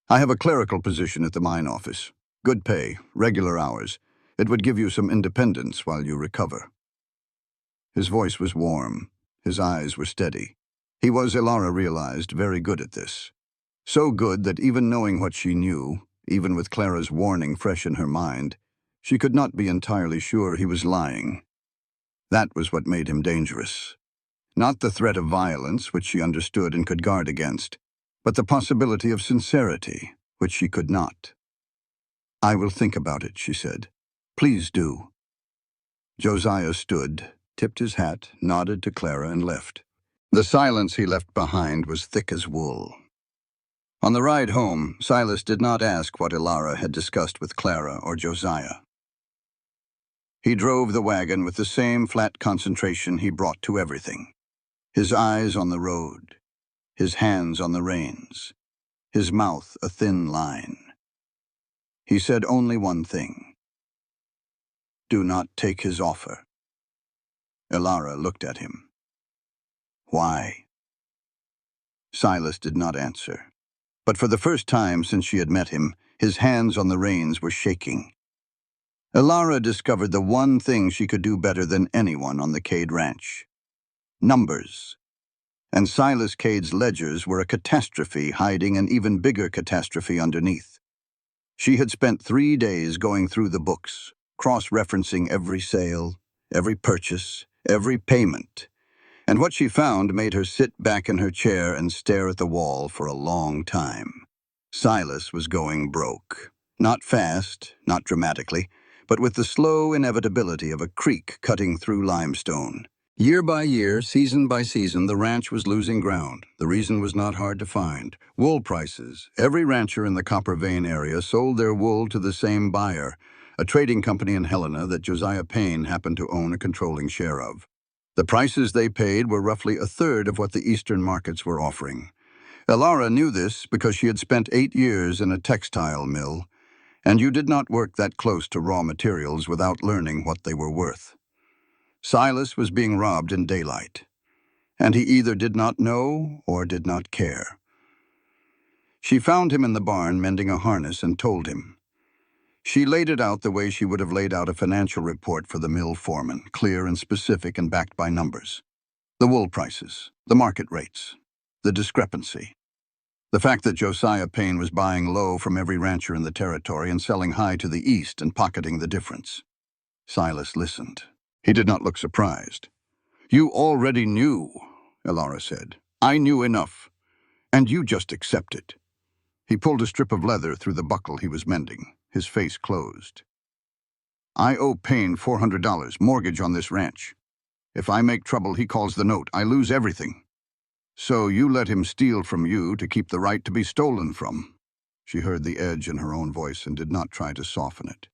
I have a clerical position at the mine office. Good pay, regular hours. It would give you some independence while you recover." His voice was warm. His eyes were steady. He was, Ilara realized, very good at this. So good that even knowing what she knew, even with Clara's warning fresh in her mind, she could not be entirely sure he was lying. That was what made him dangerous. Not the threat of violence, which she understood and could guard against, but the possibility of sincerity, which she could not. "I will think about it," she said. "Please do." Josiah stood, tipped his hat, nodded to Clara, and left. The silence he left behind was thick as wool. On the ride home, Silas did not ask what Ilara had discussed with Clara or Josiah. He drove the wagon with the same flat concentration he brought to everything. His eyes on the road, his hands on the reins, his mouth a thin line. He said only one thing: "Do not take his offer." Ilara looked at him. "Why?" Silas did not answer. But for the first time since she had met him, his hands on the reins were shaking. Ilara discovered the one thing she could do better than anyone on the Cade ranch: numbers. And Silas Cade's ledgers were a catastrophe hiding an even bigger catastrophe underneath. She had spent 3 days going through the books, cross-referencing every sale, every purchase, every payment, and what she found made her sit back in her chair and stare at the wall for a long time. Silas was going broke. Not fast, not dramatically, but with the slow inevitability of a creek cutting through limestone. Year by year, season by season, the ranch was losing ground. The reason was not hard to find. Wool prices. Every rancher in the Copper Vein area sold their wool to the same buyer, a trading company in Helena that Josiah Payne happened to own a controlling share of. The prices they paid were roughly a third of what the eastern markets were offering. Ilara knew this because she had spent 8 years in a textile mill, and you did not work that close to raw materials without learning what they were worth. Silas was being robbed in daylight, and he either did not know or did not care. She found him in the barn mending a harness and told him. She laid it out the way she would have laid out a financial report for the mill foreman, clear and specific and backed by numbers. The wool prices, the market rates, the discrepancy. The fact that Josiah Payne was buying low from every rancher in the territory and selling high to the east and pocketing the difference. Silas listened. He did not look surprised. "You already knew," Ilara said. "I knew enough, and you just accepted." He pulled a strip of leather through the buckle he was mending, his face closed. "I owe Payne $400, mortgage on this ranch. If I make trouble, he calls the note. I lose everything." So you let him steal from you to keep the right to be stolen from. She heard the edge in her own voice and did not try to soften it.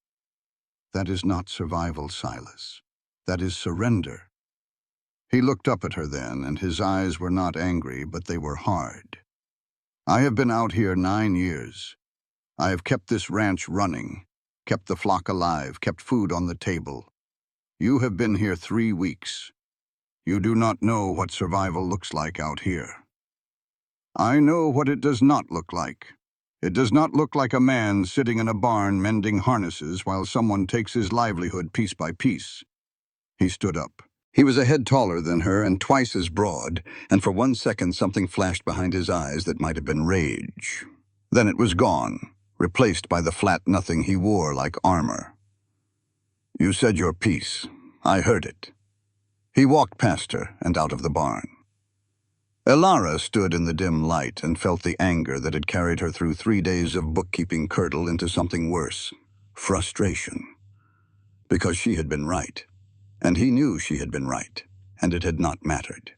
That is not survival, Silas. That is surrender. He looked up at her then, and his eyes were not angry, but they were hard. I have been out here 9 years. I have kept this ranch running, kept the flock alive, kept food on the table. You have been here 3 weeks. You do not know what survival looks like out here. I know what it does not look like. It does not look like a man sitting in a barn mending harnesses while someone takes his livelihood piece by piece. He stood up. He was a head taller than her and twice as broad, and for 1 second something flashed behind his eyes that might have been rage. Then it was gone, replaced by the flat nothing he wore like armor. You said your piece. I heard it. He walked past her and out of the barn. Elara stood in the dim light and felt the anger that had carried her through 3 days of bookkeeping curdle into something worse, frustration. Because she had been right, and he knew she had been right, and it had not mattered.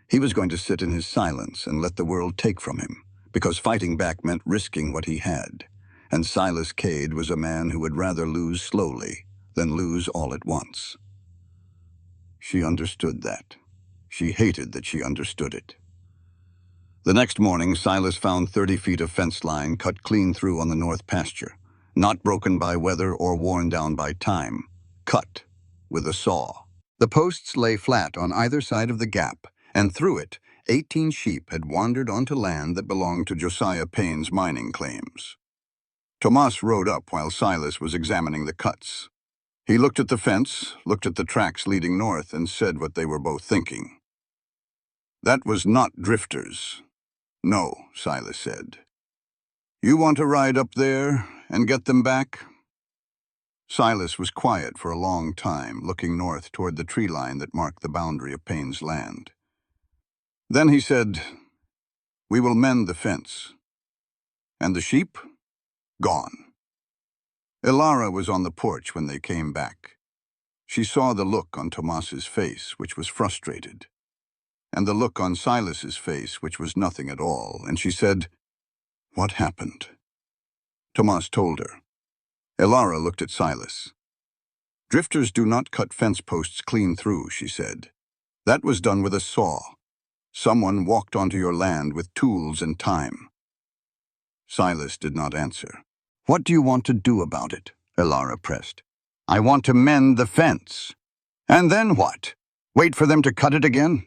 He was going to sit in his silence and let the world take from him, because fighting back meant risking what he had, and Silas Cade was a man who would rather lose slowly than lose all at once. She understood that. She hated that she understood it. The next morning, Silas found 30 feet of fence line cut clean through on the north pasture, not broken by weather or worn down by time, cut with a saw. The posts lay flat on either side of the gap, and through it, 18 sheep had wandered onto land that belonged to Josiah Payne's mining claims. Tomas rode up while Silas was examining the cuts. He looked at the fence, looked at the tracks leading north, and said what they were both thinking. That was not drifters. No, Silas said. You want to ride up there and get them back? Silas was quiet for a long time, looking north toward the tree line that marked the boundary of Payne's land. Then he said, We will mend the fence. And the sheep? Gone. Elara was on the porch when they came back. She saw the look on Tomas's face, which was frustrated, and the look on Silas's face, which was nothing at all, and she said, What happened? Tomas told her. Elara looked at Silas. Drifters do not cut fence posts clean through, she said. That was done with a saw. Someone walked onto your land with tools and time. Silas did not answer. What do you want to do about it? Elara pressed. I want to mend the fence. And then what? Wait for them to cut it again?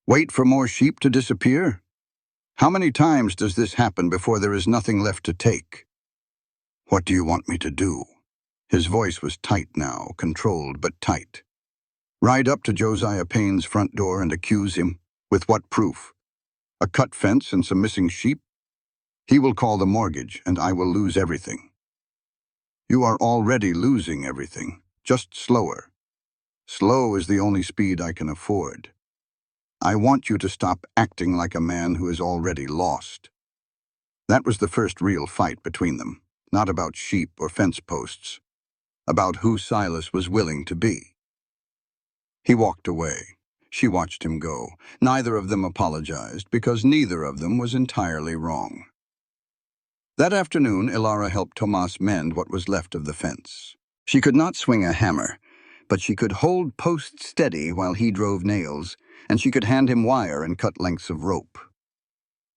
Wait for more sheep to disappear? How many times does this happen before there is nothing left to take? What do you want me to do? His voice was tight now, controlled but tight. Ride up to Josiah Payne's front door and accuse him? With what proof? A cut fence and some missing sheep? He will call the mortgage, and I will lose everything. You are already losing everything, just slower. Slow is the only speed I can afford. I want you to stop acting like a man who is already lost. That was the first real fight between them, not about sheep or fence posts, about who Silas was willing to be. He walked away. She watched him go. Neither of them apologized, because neither of them was entirely wrong. That afternoon, Elara helped Tomas mend what was left of the fence. She could not swing a hammer, but she could hold posts steady while he drove nails, and she could hand him wire and cut lengths of rope.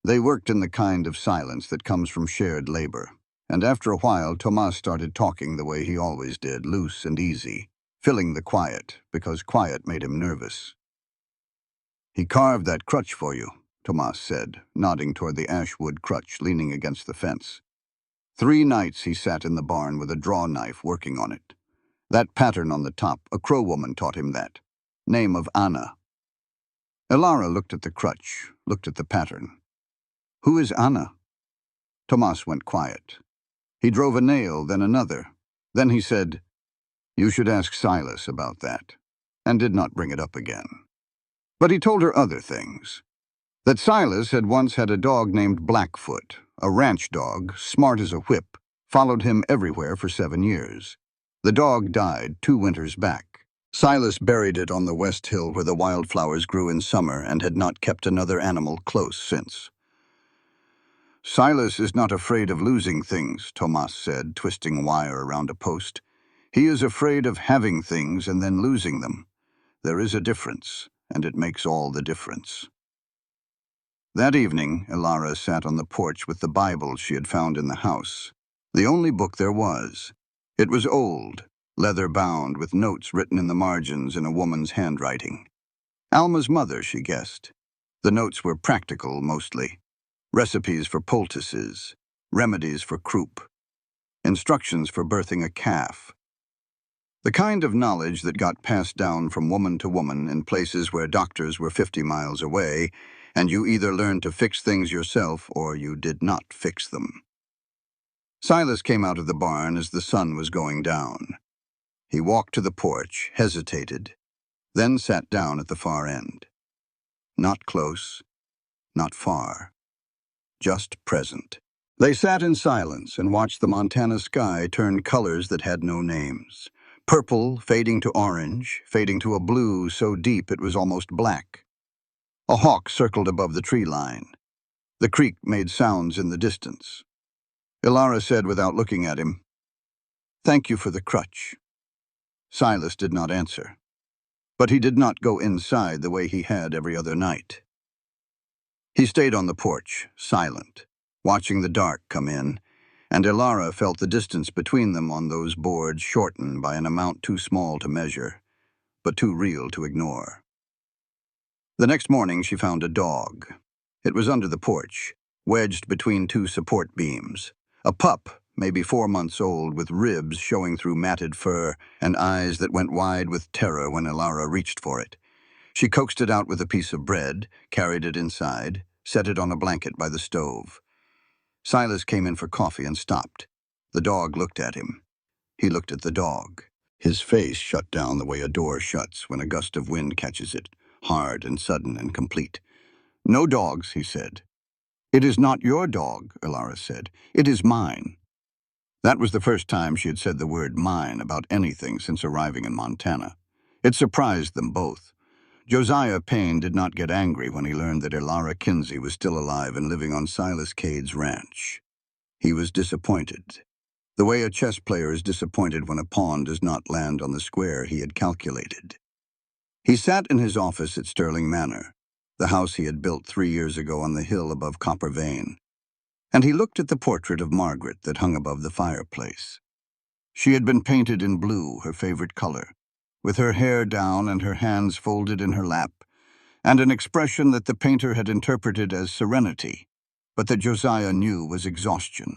They worked in the kind of silence that comes from shared labor, and after a while Tomas started talking the way he always did, loose and easy, filling the quiet, because quiet made him nervous. He carved that crutch for you, Tomas said, nodding toward the ashwood crutch leaning against the fence. 3 nights he sat in the barn with a draw knife working on it. That pattern on the top, a crow woman taught him that. Name of Anna. Elara looked at the crutch, looked at the pattern. Who is Anna? Tomas went quiet. He drove a nail, then another. Then he said, You should ask Silas about that, and did not bring it up again. But he told her other things. That Silas had once had a dog named Blackfoot, a ranch dog, smart as a whip, followed him everywhere for 7 years. The dog died 2 winters back. Silas buried it on the west hill where the wildflowers grew in summer and had not kept another animal close since. Silas is not afraid of losing things, Tomas said, twisting wire around a post. He is afraid of having things and then losing them. There is a difference, and it makes all the difference. That evening, Elara sat on the porch with the Bible she had found in the house. The only book there was. It was old, leather-bound, with notes written in the margins in a woman's handwriting. Alma's mother, she guessed. The notes were practical, mostly. Recipes for poultices, remedies for croup, instructions for birthing a calf. The kind of knowledge that got passed down from woman to woman in places where doctors were 50 miles away, and you either learned to fix things yourself or you did not fix them. Silas came out of the barn as the sun was going down. He walked to the porch, hesitated, then sat down at the far end. Not close, not far, just present. They sat in silence and watched the Montana sky turn colors that had no names. Purple fading to orange, fading to a blue so deep it was almost black. A hawk circled above the tree line. The creek made sounds in the distance. Elara said without looking at him, "Thank you for the crutch." Silas did not answer, but he did not go inside the way he had every other night. He stayed on the porch, silent, watching the dark come in, and Elara felt the distance between them on those boards shorten by an amount too small to measure, but too real to ignore. The next morning she found a dog. It was under the porch, wedged between two support beams. A pup, maybe 4 months old, with ribs showing through matted fur and eyes that went wide with terror when Elara reached for it. She coaxed it out with a piece of bread, carried it inside, set it on a blanket by the stove. Silas came in for coffee and stopped. The dog looked at him. He looked at the dog. His face shut down the way a door shuts when a gust of wind catches it, hard and sudden and complete. "No dogs," he said. "It is not your dog," Elara said. "It is mine." That was the first time she had said the word mine about anything since arriving in Montana. It surprised them both. Josiah Payne did not get angry when he learned that Elara Kinsey was still alive and living on Silas Cade's ranch. He was disappointed, the way a chess player is disappointed when a pawn does not land on the square he had calculated. He sat in his office at Sterling Manor, the house he had built 3 years ago on the hill above Copper Vein, and he looked at the portrait of Margaret that hung above the fireplace. She had been painted in blue, her favorite color, with her hair down and her hands folded in her lap, and an expression that the painter had interpreted as serenity, but that Josiah knew was exhaustion.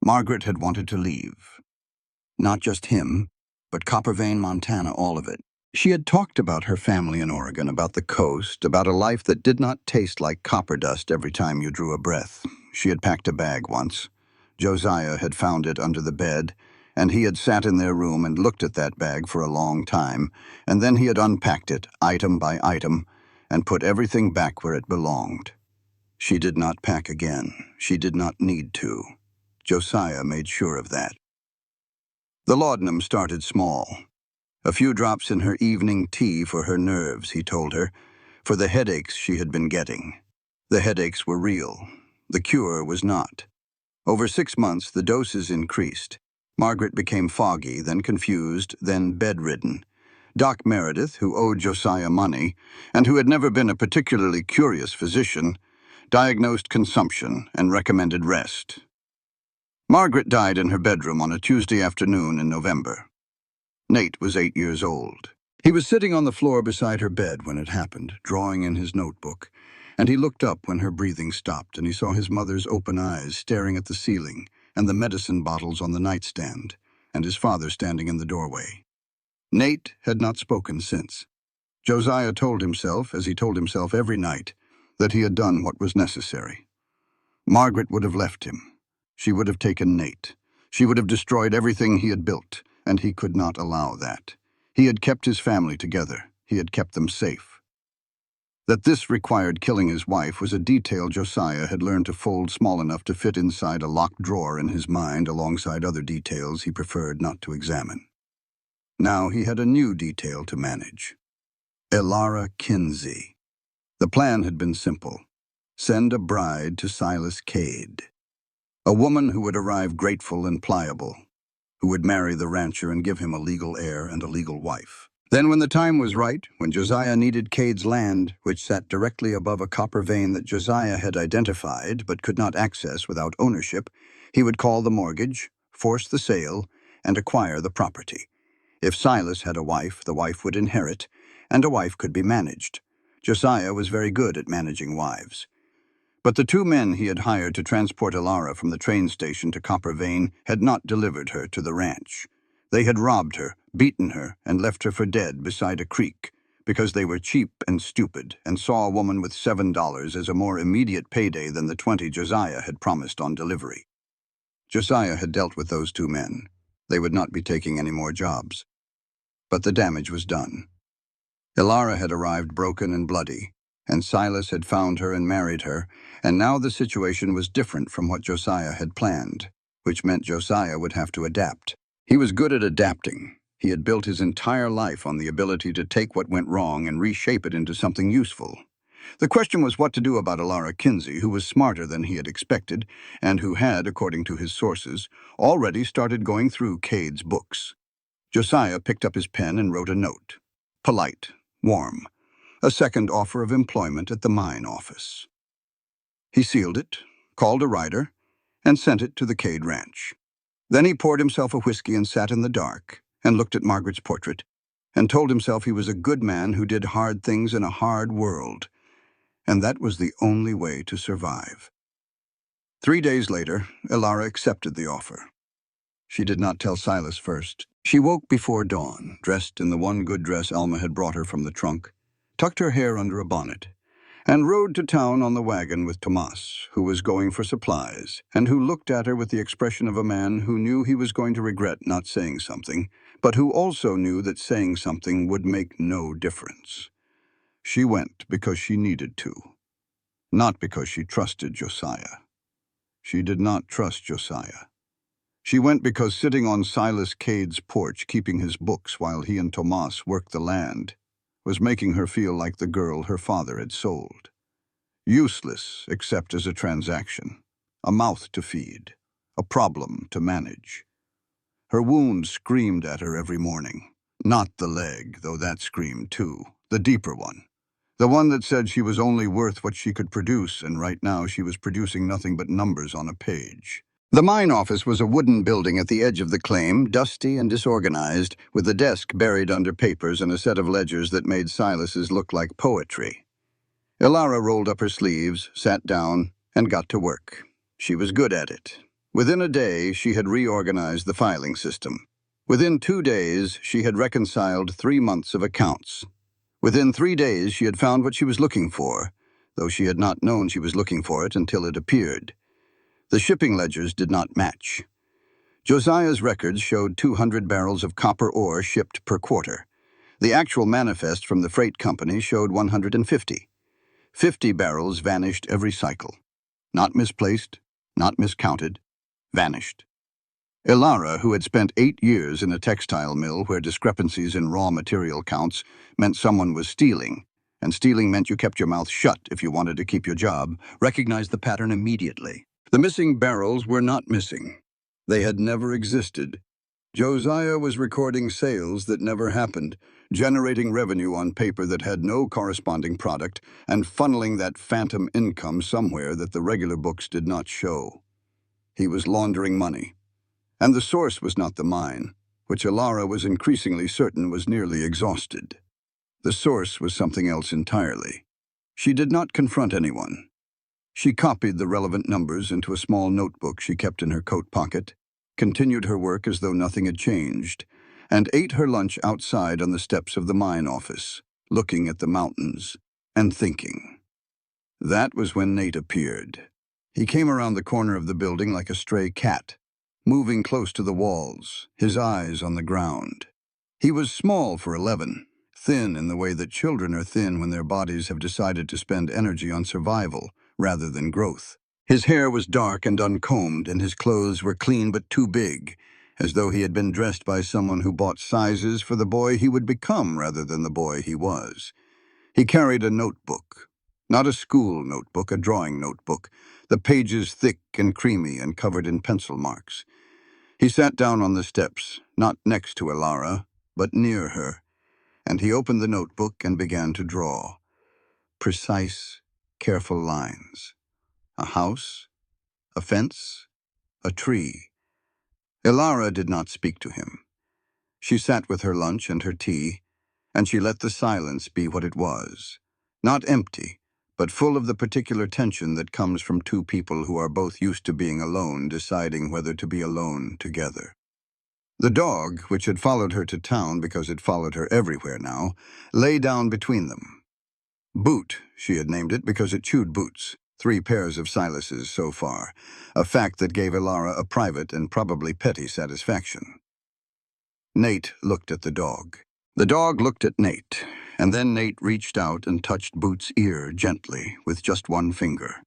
Margaret had wanted to leave. Not just him, but Copper Vein, Montana, all of it. She had talked about her family in Oregon, about the coast, about a life that did not taste like copper dust every time you drew a breath. She had packed a bag once. Josiah had found it under the bed, and he had sat in their room and looked at that bag for a long time, and then he had unpacked it, item by item, and put everything back where it belonged. She did not pack again. She did not need to. Josiah made sure of that. The laudanum started small. A few drops in her evening tea for her nerves, he told her, for the headaches she had been getting. The headaches were real. The cure was not. Over 6 months, the doses increased. Margaret became foggy, then confused, then bedridden. Doc Meredith, who owed Josiah money, and who had never been a particularly curious physician, diagnosed consumption and recommended rest. Margaret died in her bedroom on a Tuesday afternoon in November. Nate was 8 years old. He was sitting on the floor beside her bed when it happened, drawing in his notebook, and he looked up when her breathing stopped and he saw his mother's open eyes staring at the ceiling and the medicine bottles on the nightstand, and his father standing in the doorway. Nate had not spoken since. Josiah told himself, as he told himself every night, that he had done what was necessary. Margaret would have left him. She would have taken Nate. She would have destroyed everything he had built, and he could not allow that. He had kept his family together. He had kept them safe. That this required killing his wife was a detail Josiah had learned to fold small enough to fit inside a locked drawer in his mind alongside other details he preferred not to examine. Now he had a new detail to manage. Elara Kinsey. The plan had been simple. Send a bride to Silas Cade. A woman who would arrive grateful and pliable, who would marry the rancher and give him a legal heir and a legal wife. Then when the time was right, when Josiah needed Cade's land, which sat directly above a copper vein that Josiah had identified but could not access without ownership, he would call the mortgage, force the sale, and acquire the property. If Silas had a wife, the wife would inherit, and a wife could be managed. Josiah was very good at managing wives. But the two men he had hired to transport Elara from the train station to Copper Vein had not delivered her to the ranch. They had robbed her, beaten her, and left her for dead beside a creek, because they were cheap and stupid and saw a woman with $7 as a more immediate payday than the 20 Josiah had promised on delivery. Josiah had dealt with those two men. They would not be taking any more jobs. But the damage was done. Elara had arrived broken and bloody, and Silas had found her and married her, and now the situation was different from what Josiah had planned, which meant Josiah would have to adapt. He was good at adapting. He had built his entire life on the ability to take what went wrong and reshape it into something useful. The question was what to do about Elara Kinsey, who was smarter than he had expected, and who had, according to his sources, already started going through Cade's books. Josiah picked up his pen and wrote a note. Polite, warm. A second offer of employment at the mine office. He sealed it, called a rider, and sent it to the Cade Ranch. Then he poured himself a whiskey and sat in the dark, and looked at Margaret's portrait, and told himself he was a good man who did hard things in a hard world, and that was the only way to survive. 3 days later, Elara accepted the offer. She did not tell Silas first. She woke before dawn, dressed in the one good dress Alma had brought her from the trunk, tucked her hair under a bonnet, and rode to town on the wagon with Tomas, who was going for supplies, and who looked at her with the expression of a man who knew he was going to regret not saying something, but who also knew that saying something would make no difference. She went because she needed to, not because she trusted Josiah. She did not trust Josiah. She went because sitting on Silas Cade's porch keeping his books while he and Tomas worked the land was making her feel like the girl her father had sold. Useless except as a transaction, a mouth to feed, a problem to manage. Her wound screamed at her every morning. Not the leg, though that screamed too, the deeper one. The one that said she was only worth what she could produce, and right now she was producing nothing but numbers on a page. The mine office was a wooden building at the edge of the claim, dusty and disorganized, with a desk buried under papers and a set of ledgers that made Silas's look like poetry. Elara rolled up her sleeves, sat down, and got to work. She was good at it. Within a day, she had reorganized the filing system. Within 2 days, she had reconciled 3 months of accounts. Within 3 days, she had found what she was looking for, though she had not known she was looking for it until it appeared. The shipping ledgers did not match. Josiah's records showed 200 barrels of copper ore shipped per quarter. The actual manifest from the freight company showed 150. 50 barrels vanished every cycle. Not misplaced, not miscounted, vanished. Elara, who had spent 8 years in a textile mill where discrepancies in raw material counts meant someone was stealing, and stealing meant you kept your mouth shut if you wanted to keep your job, recognized the pattern immediately. The missing barrels were not missing. They had never existed. Josiah was recording sales that never happened, generating revenue on paper that had no corresponding product, and funneling that phantom income somewhere that the regular books did not show. He was laundering money. And the source was not the mine, which Elara was increasingly certain was nearly exhausted. The source was something else entirely. She did not confront anyone. She copied the relevant numbers into a small notebook she kept in her coat pocket, continued her work as though nothing had changed, and ate her lunch outside on the steps of the mine office, looking at the mountains and thinking. That was when Nate appeared. He came around the corner of the building like a stray cat, moving close to the walls, his eyes on the ground. He was small for 11, thin in the way that children are thin when their bodies have decided to spend energy on survival rather than growth. His hair was dark and uncombed, and his clothes were clean but too big. as though he had been dressed by someone who bought sizes for the boy he would become rather than the boy he was. He carried a notebook. Not a school notebook, a drawing notebook, the pages thick and creamy and covered in pencil marks. He sat down on the steps, not next to Elara, but near her, and he opened the notebook and began to draw. Precise, careful lines. A house, a fence, a tree. Elara did not speak to him. She sat with her lunch and her tea, and she let the silence be what it was. Not empty, but full of the particular tension that comes from two people who are both used to being alone, deciding whether to be alone together. The dog, which had followed her to town because it followed her everywhere now, lay down between them. Boot, she had named it because it chewed boots, 3 pairs of Silas's so far, a fact that gave Elara a private and probably petty satisfaction. Nate looked at the dog. The dog looked at Nate, and then Nate reached out and touched Boot's ear gently with just one finger.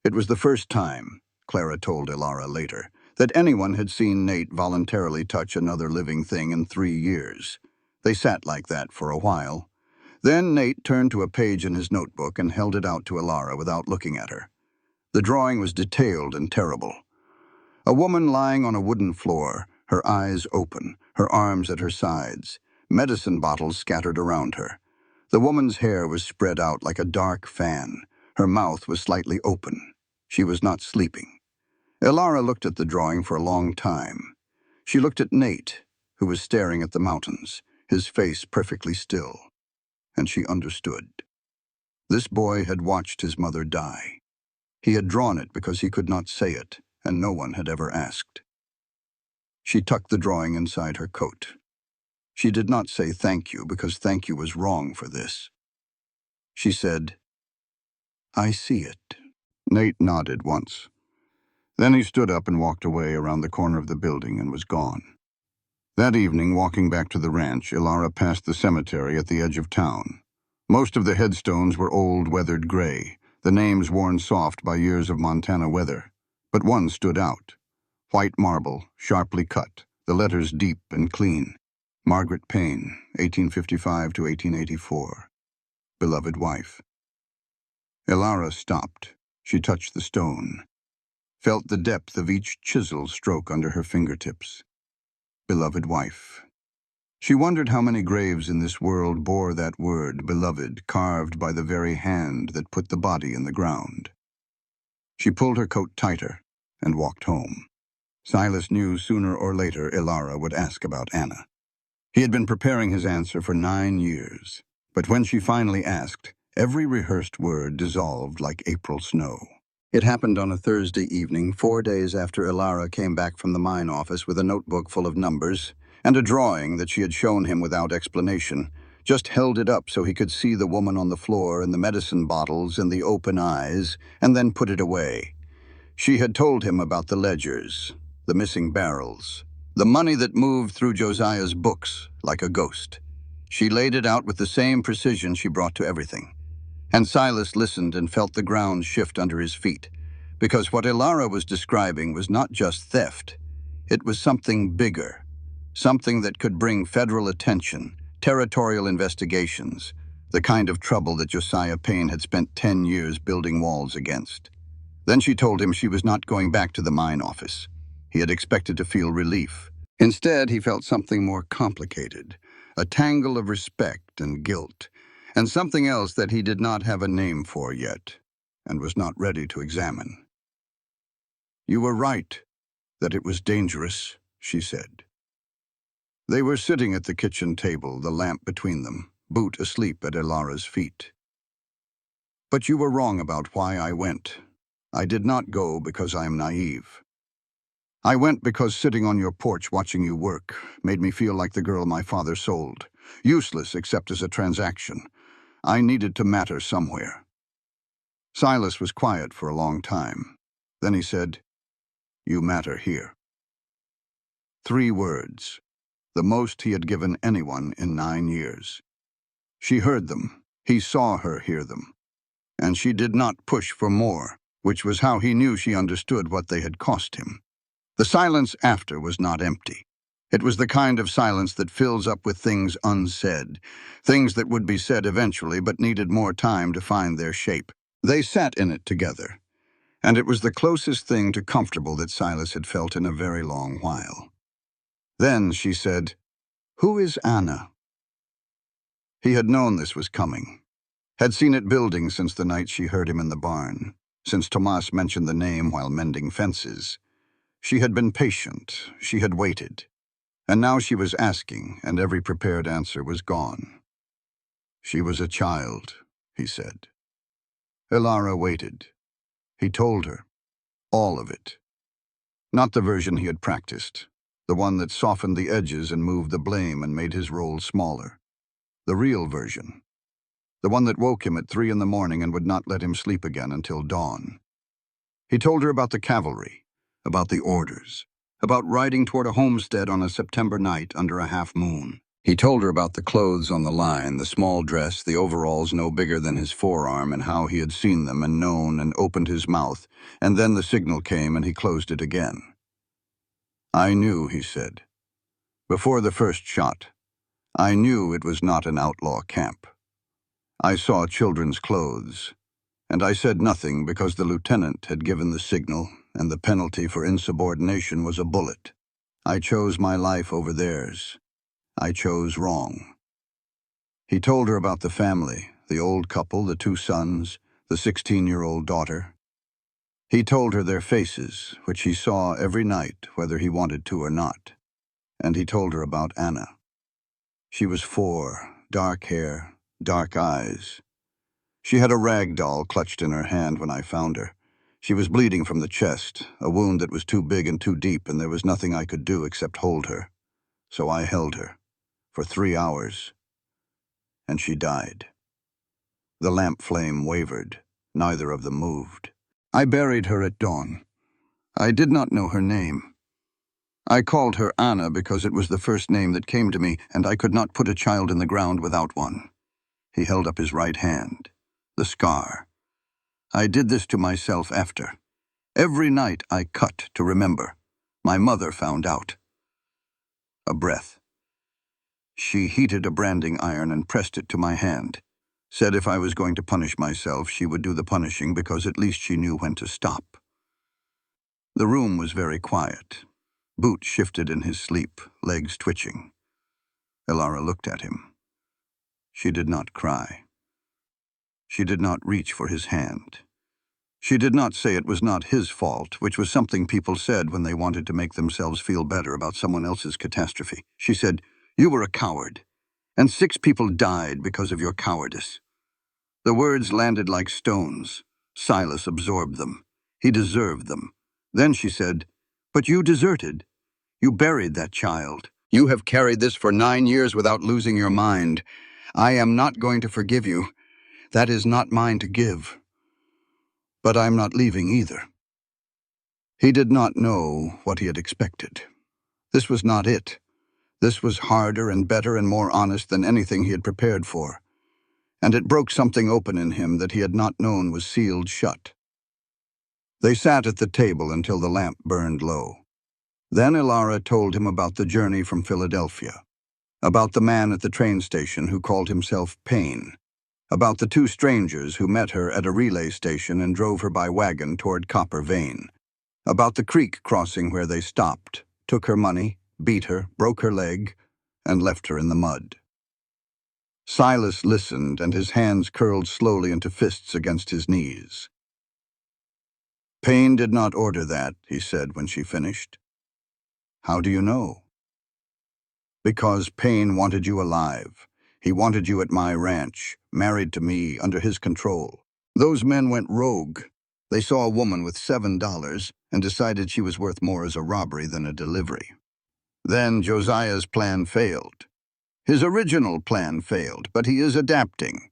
It was the first time, Clara told Elara later, that anyone had seen Nate voluntarily touch another living thing in 3 years. They sat like that for a while. Then Nate turned to a page in his notebook and held it out to Elara without looking at her. The drawing was detailed and terrible. A woman lying on a wooden floor, her eyes open, her arms at her sides, medicine bottles scattered around her. The woman's hair was spread out like a dark fan. Her mouth was slightly open. She was not sleeping. Elara looked at the drawing for a long time. She looked at Nate, who was staring at the mountains, his face perfectly still. And she understood. This boy had watched his mother die. He had drawn it because he could not say it, and no one had ever asked. She tucked the drawing inside her coat. She did not say thank you because thank you was wrong for this. She said, "I see it." Nate nodded once. Then he stood up and walked away around the corner of the building and was gone. That evening, walking back to the ranch, Elara passed the cemetery at the edge of town. Most of the headstones were old, weathered gray, the names worn soft by years of Montana weather. But one stood out. White marble, sharply cut, the letters deep and clean. Margaret Payne, 1855 to 1884. Beloved wife. Elara stopped. She touched the stone, felt the depth of each chisel stroke under her fingertips. Beloved wife. She wondered how many graves in this world bore that word, beloved, carved by the very hand that put the body in the ground. She pulled her coat tighter and walked home. Silas knew sooner or later Elara would ask about Anna. He had been preparing his answer for 9 years, but when she finally asked, every rehearsed word dissolved like April snow. It happened on a Thursday evening, 4 days after Elara came back from the mine office with a notebook full of numbers and a drawing that she had shown him without explanation, just held it up so he could see the woman on the floor and the medicine bottles and the open eyes, and then put it away. She had told him about the ledgers, the missing barrels, the money that moved through Josiah's books like a ghost. She laid it out with the same precision she brought to everything. And Silas listened and felt the ground shift under his feet, because what Elara was describing was not just theft. It was something bigger, something that could bring federal attention, territorial investigations, the kind of trouble that Josiah Payne had spent 10 years building walls against. Then she told him she was not going back to the mine office. He had expected to feel relief. Instead, he felt something more complicated, a tangle of respect and guilt, and something else that he did not have a name for yet, and was not ready to examine. "You were right, that it was dangerous," she said. They were sitting at the kitchen table, the lamp between them, Boot asleep at Elara's feet. "But you were wrong about why I went. I did not go because I am naive. I went because sitting on your porch watching you work made me feel like the girl my father sold, useless except as a transaction. I needed to matter somewhere." Silas was quiet for a long time. Then he said, "You matter here." 3 words, the most he had given anyone in 9 years. She heard them. He saw her hear them. And she did not push for more, which was how he knew she understood what they had cost him. The silence after was not empty. It was the kind of silence that fills up with things unsaid, things that would be said eventually but needed more time to find their shape. They sat in it together, and it was the closest thing to comfortable that Silas had felt in a very long while. Then she said, "Who is Anna?" He had known this was coming, had seen it building since the night she heard him in the barn, since Tomas mentioned the name while mending fences. She had been patient, she had waited, and now she was asking, and every prepared answer was gone. "She was a child," he said. Ilara waited. He told her, all of it. Not the version he had practiced, the one that softened the edges and moved the blame and made his role smaller. The real version. The one that woke him at 3 in the morning and would not let him sleep again until dawn. He told her about the cavalry, about the orders, about riding toward a homestead on a September night under a half moon. He told her about the clothes on the line, the small dress, the overalls no bigger than his forearm, and how he had seen them and known and opened his mouth, and then the signal came and he closed it again. "I knew," he said. "Before the first shot, I knew it was not an outlaw camp. I saw children's clothes, and I said nothing because the lieutenant had given the signal, and the penalty for insubordination was a bullet. I chose my life over theirs. I chose wrong." He told her about the family, the old couple, the 2 sons, the 16-year-old daughter. He told her their faces, which he saw every night, whether he wanted to or not. And he told her about Anna. She was 4, dark hair, dark eyes. She had a rag doll clutched in her hand when I found her. She was bleeding from the chest, a wound that was too big and too deep, and there was nothing I could do except hold her. So I held her, for 3 hours, and she died. The lamp flame wavered. Neither of them moved. I buried her at dawn. I did not know her name. I called her Anna because it was the first name that came to me, and I could not put a child in the ground without one. He held up his right hand. The scar. I did this to myself after. Every night I cut to remember. My mother found out. A breath. She heated a branding iron and pressed it to my hand. Said if I was going to punish myself, she would do the punishing because at least she knew when to stop. The room was very quiet. Boot shifted in his sleep, legs twitching. Ilara looked at him. She did not cry. She did not reach for his hand. She did not say it was not his fault, which was something people said when they wanted to make themselves feel better about someone else's catastrophe. She said, "You were a coward, and 6 people died because of your cowardice." The words landed like stones. Silas absorbed them. He deserved them. Then she said, "But you deserted. You buried that child. You have carried this for 9 years without losing your mind. I am not going to forgive you. That is not mine to give. But I'm not leaving either." He did not know what he had expected. This was not it. This was harder and better and more honest than anything he had prepared for. And it broke something open in him that he had not known was sealed shut. They sat at the table until the lamp burned low. Then Ilara told him about the journey from Philadelphia, about the man at the train station who called himself Payne, about the 2 strangers who met her at a relay station and drove her by wagon toward Copper Vein, about the creek crossing where they stopped, took her money, beat her, broke her leg, and left her in the mud. Silas listened, and his hands curled slowly into fists against his knees. "Payne did not order that," he said when she finished. "How do you know?" "Because Payne wanted you alive. He wanted you at my ranch, married to me, under his control. Those men went rogue. They saw a woman with $7 and decided she was worth more as a robbery than a delivery. Then Josiah's plan failed. His original plan failed, but he is adapting.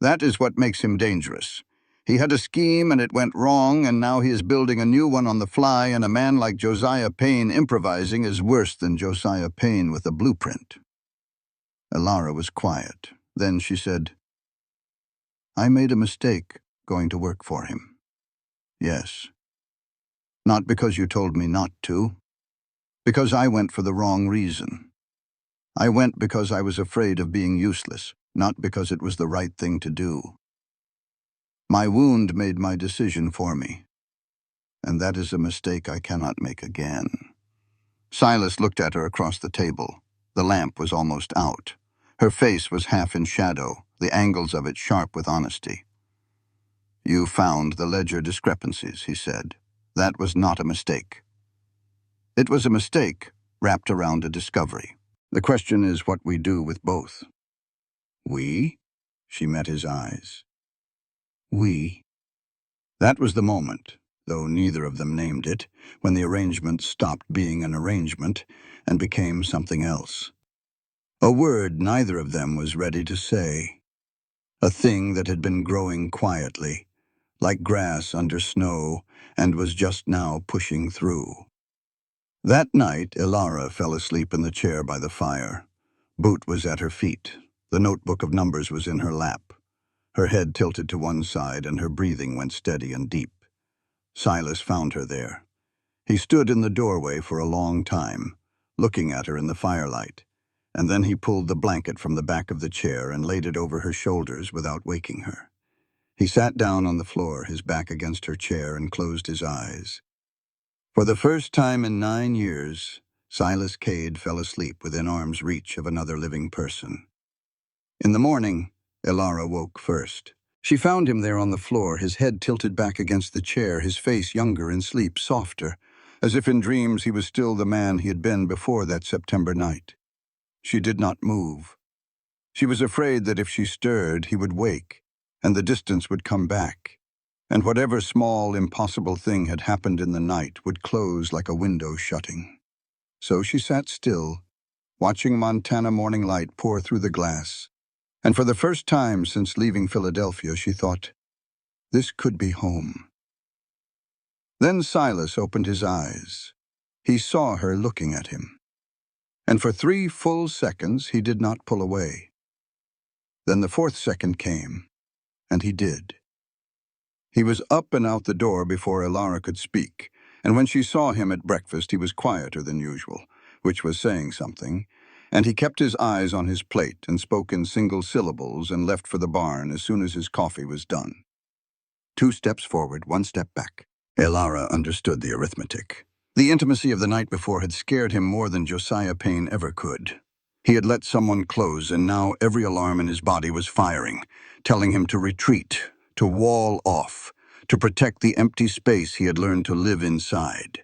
That is what makes him dangerous. He had a scheme and it went wrong, and now he is building a new one on the fly, and a man like Josiah Payne improvising is worse than Josiah Payne with a blueprint." Ilara was quiet. Then she said, "I made a mistake going to work for him." "Yes. Not because you told me not to. Because I went for the wrong reason. I went because I was afraid of being useless, not because it was the right thing to do. My wound made my decision for me, and that is a mistake I cannot make again. Silas looked at her across the table. The lamp was almost out. Her face was half in shadow, the angles of it sharp with honesty. You found the ledger discrepancies, he said. That was not a mistake. It was a mistake wrapped around a discovery. The question is what we do with both. We? She met his eyes. We? That was the moment, though neither of them named it, when the arrangement stopped being an arrangement and became something else. A word neither of them was ready to say. A thing that had been growing quietly, like grass under snow, and was just now pushing through. That night, Ilara fell asleep in the chair by the fire. Boot was at her feet. The notebook of numbers was in her lap. Her head tilted to one side and her breathing went steady and deep. Silas found her there. He stood in the doorway for a long time, looking at her in the firelight, and then he pulled the blanket from the back of the chair and laid it over her shoulders without waking her. He sat down on the floor, his back against her chair, and closed his eyes. For the first time in 9 years, Silas Cade fell asleep within arm's reach of another living person. In the morning, Ilara woke first. She found him there on the floor, his head tilted back against the chair, his face younger in sleep, softer, as if in dreams he was still the man he had been before that September night. She did not move. She was afraid that if she stirred, he would wake, and the distance would come back, and whatever small, impossible thing had happened in the night would close like a window shutting. So she sat still, watching Montana morning light pour through the glass, and for the first time since leaving Philadelphia, she thought, this could be home. Then Silas opened his eyes. He saw her looking at him, and for 3 full seconds he did not pull away. Then the 4th second came, and he did. He was up and out the door before Ilara could speak, and when she saw him at breakfast he was quieter than usual, which was saying something, and he kept his eyes on his plate and spoke in single syllables and left for the barn as soon as his coffee was done. 2 steps forward, 1 step back. Ilara understood the arithmetic. The intimacy of the night before had scared him more than Josiah Payne ever could. He had let someone close, and now every alarm in his body was firing, telling him to retreat, to wall off, to protect the empty space he had learned to live inside.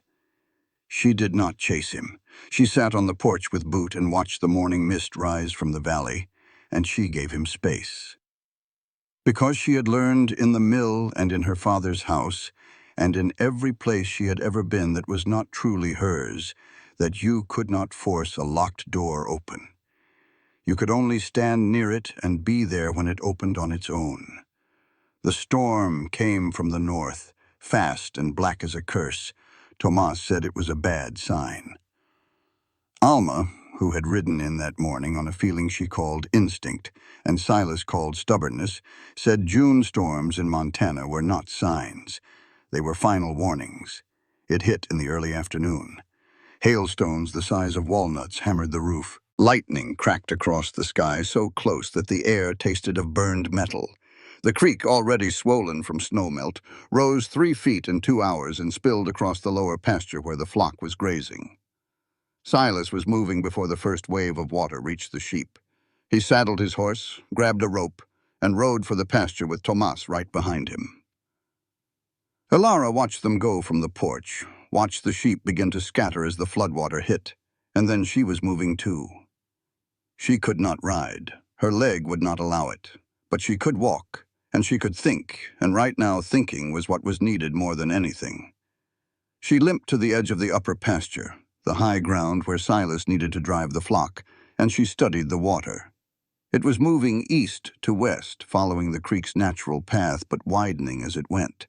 She did not chase him. She sat on the porch with Boot and watched the morning mist rise from the valley, and she gave him space. Because she had learned in the mill and in her father's house, and in every place she had ever been that was not truly hers, that you could not force a locked door open. You could only stand near it and be there when it opened on its own. The storm came from the north, fast and black as a curse. Tomas said it was a bad sign. Alma, who had ridden in that morning on a feeling she called instinct, and Silas called stubbornness, said June storms in Montana were not signs. They were final warnings. It hit in the early afternoon. Hailstones the size of walnuts hammered the roof. Lightning cracked across the sky so close that the air tasted of burned metal. The creek, already swollen from snowmelt, rose 3 feet in 2 hours and spilled across the lower pasture where the flock was grazing. Silas was moving before the first wave of water reached the sheep. He saddled his horse, grabbed a rope, and rode for the pasture with Tomas right behind him. Ilara watched them go from the porch, watched the sheep begin to scatter as the floodwater hit, and then she was moving too. She could not ride. Her leg would not allow it. But she could walk, and she could think, and right now thinking was what was needed more than anything. She limped to the edge of the upper pasture, the high ground where Silas needed to drive the flock, and she studied the water. It was moving east to west, following the creek's natural path, but widening as it went.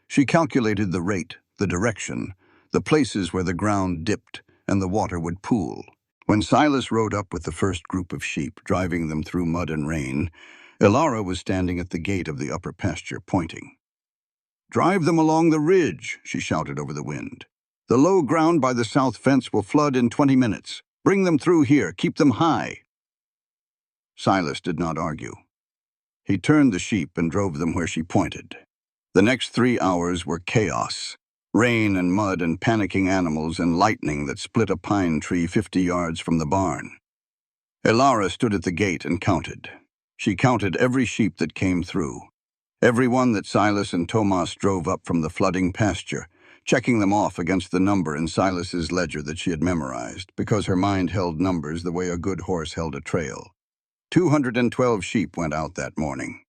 She calculated the rate, the direction, the places where the ground dipped and the water would pool. When Silas rode up with the first group of sheep, driving them through mud and rain, Ilara was standing at the gate of the upper pasture, pointing. "Drive them along the ridge," she shouted over the wind. The low ground by the south fence will flood in 20 minutes. Bring them through here. Keep them high." Silas did not argue. He turned the sheep and drove them where she pointed. The next 3 hours were chaos. Rain and mud and panicking animals and lightning that split a pine tree 50 yards from the barn. Elara stood at the gate and counted. She counted every sheep that came through, every one that Silas and Tomas drove up from the flooding pasture, checking them off against the number in Silas's ledger that she had memorized, because her mind held numbers the way a good horse held a trail. 212 sheep went out that morning.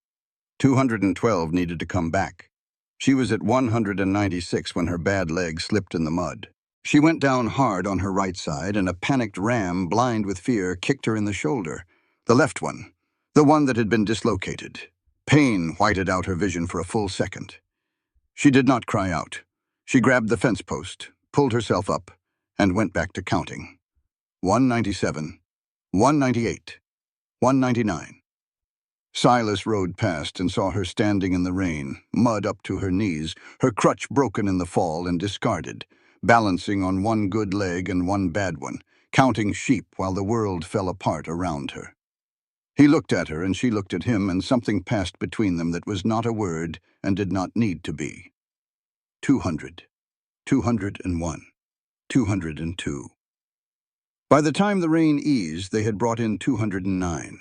212 needed to come back. She was at 196 when her bad leg slipped in the mud. She went down hard on her right side, and a panicked ram, blind with fear, kicked her in the shoulder. The left one, the one that had been dislocated. Pain whited out her vision for a full second. She did not cry out. She grabbed the fence post, pulled herself up, and went back to counting. 197, 198, 199. Silas rode past and saw her standing in the rain, mud up to her knees, her crutch broken in the fall and discarded, balancing on one good leg and one bad one, counting sheep while the world fell apart around her. He looked at her and she looked at him, and something passed between them that was not a word and did not need to be. 200, 201, 202. By the time the rain eased, they had brought in 209.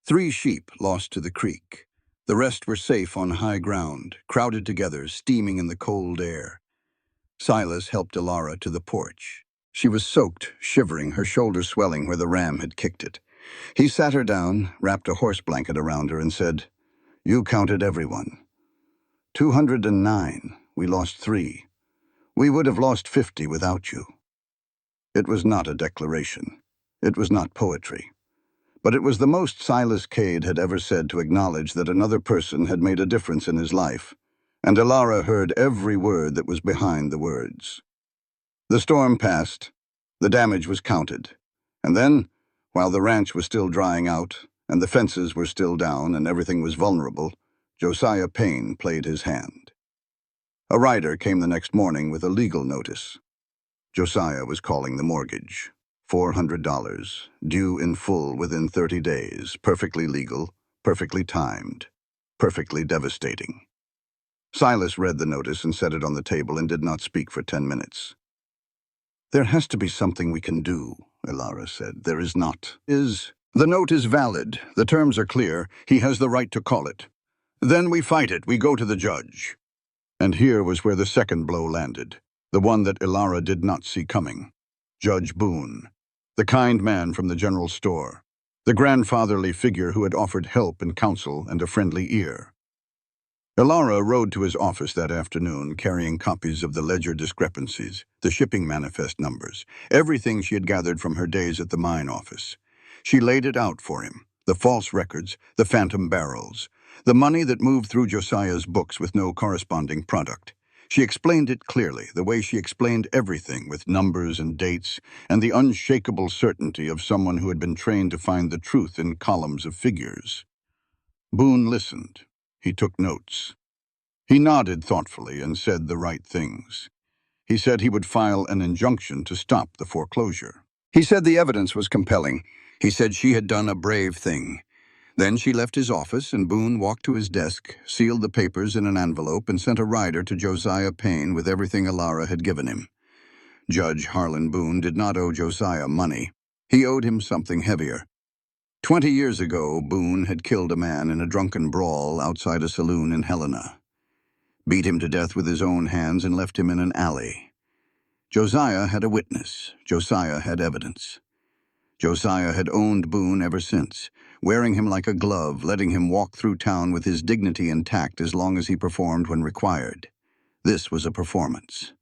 3 sheep lost to the creek. The rest were safe on high ground, crowded together, steaming in the cold air. Silas helped Elara to the porch. She was soaked, shivering, her shoulder swelling where the ram had kicked it. He sat her down, wrapped a horse blanket around her, and said, "You counted everyone. 209. We lost 3. We would have lost 50 without you." It was not a declaration. It was not poetry. But it was the most Silas Cade had ever said to acknowledge that another person had made a difference in his life, and Elara heard every word that was behind the words. The storm passed, the damage was counted, and then, while the ranch was still drying out, and the fences were still down, and everything was vulnerable, Josiah Payne played his hand. A rider came the next morning with a legal notice. Josiah was calling the mortgage. $400, due in full within 30 days, perfectly legal, perfectly timed, perfectly devastating. Silas read the notice and set it on the table and did not speak for 10 minutes. "There has to be something we can do," Elara said. "There is not. The note is valid. The terms are clear. He has the right to call it. Then we fight it. We go to the judge." And here was where the second blow landed, the one that Elara did not see coming. Judge Boone, the kind man from the general store, the grandfatherly figure who had offered help and counsel and a friendly ear. Elara rode to his office that afternoon, carrying copies of the ledger discrepancies, the shipping manifest numbers, everything she had gathered from her days at the mine office. She laid it out for him, the false records, the phantom barrels, the money that moved through Josiah's books with no corresponding product. She explained it clearly, the way she explained everything, with numbers and dates, and the unshakable certainty of someone who had been trained to find the truth in columns of figures. Boone listened. He took notes. He nodded thoughtfully and said the right things. He said he would file an injunction to stop the foreclosure. He said the evidence was compelling. He said she had done a brave thing. Then she left his office, and Boone walked to his desk, sealed the papers in an envelope, and sent a rider to Josiah Payne with everything Elara had given him. Judge Harlan Boone did not owe Josiah money. He owed him something heavier. 20 years ago, Boone had killed a man in a drunken brawl outside a saloon in Helena, beat him to death with his own hands, and left him in an alley. Josiah had a witness. Josiah had evidence. Josiah had owned Boone ever since, wearing him like a glove, letting him walk through town with his dignity intact as long as he performed when required. This was a performance.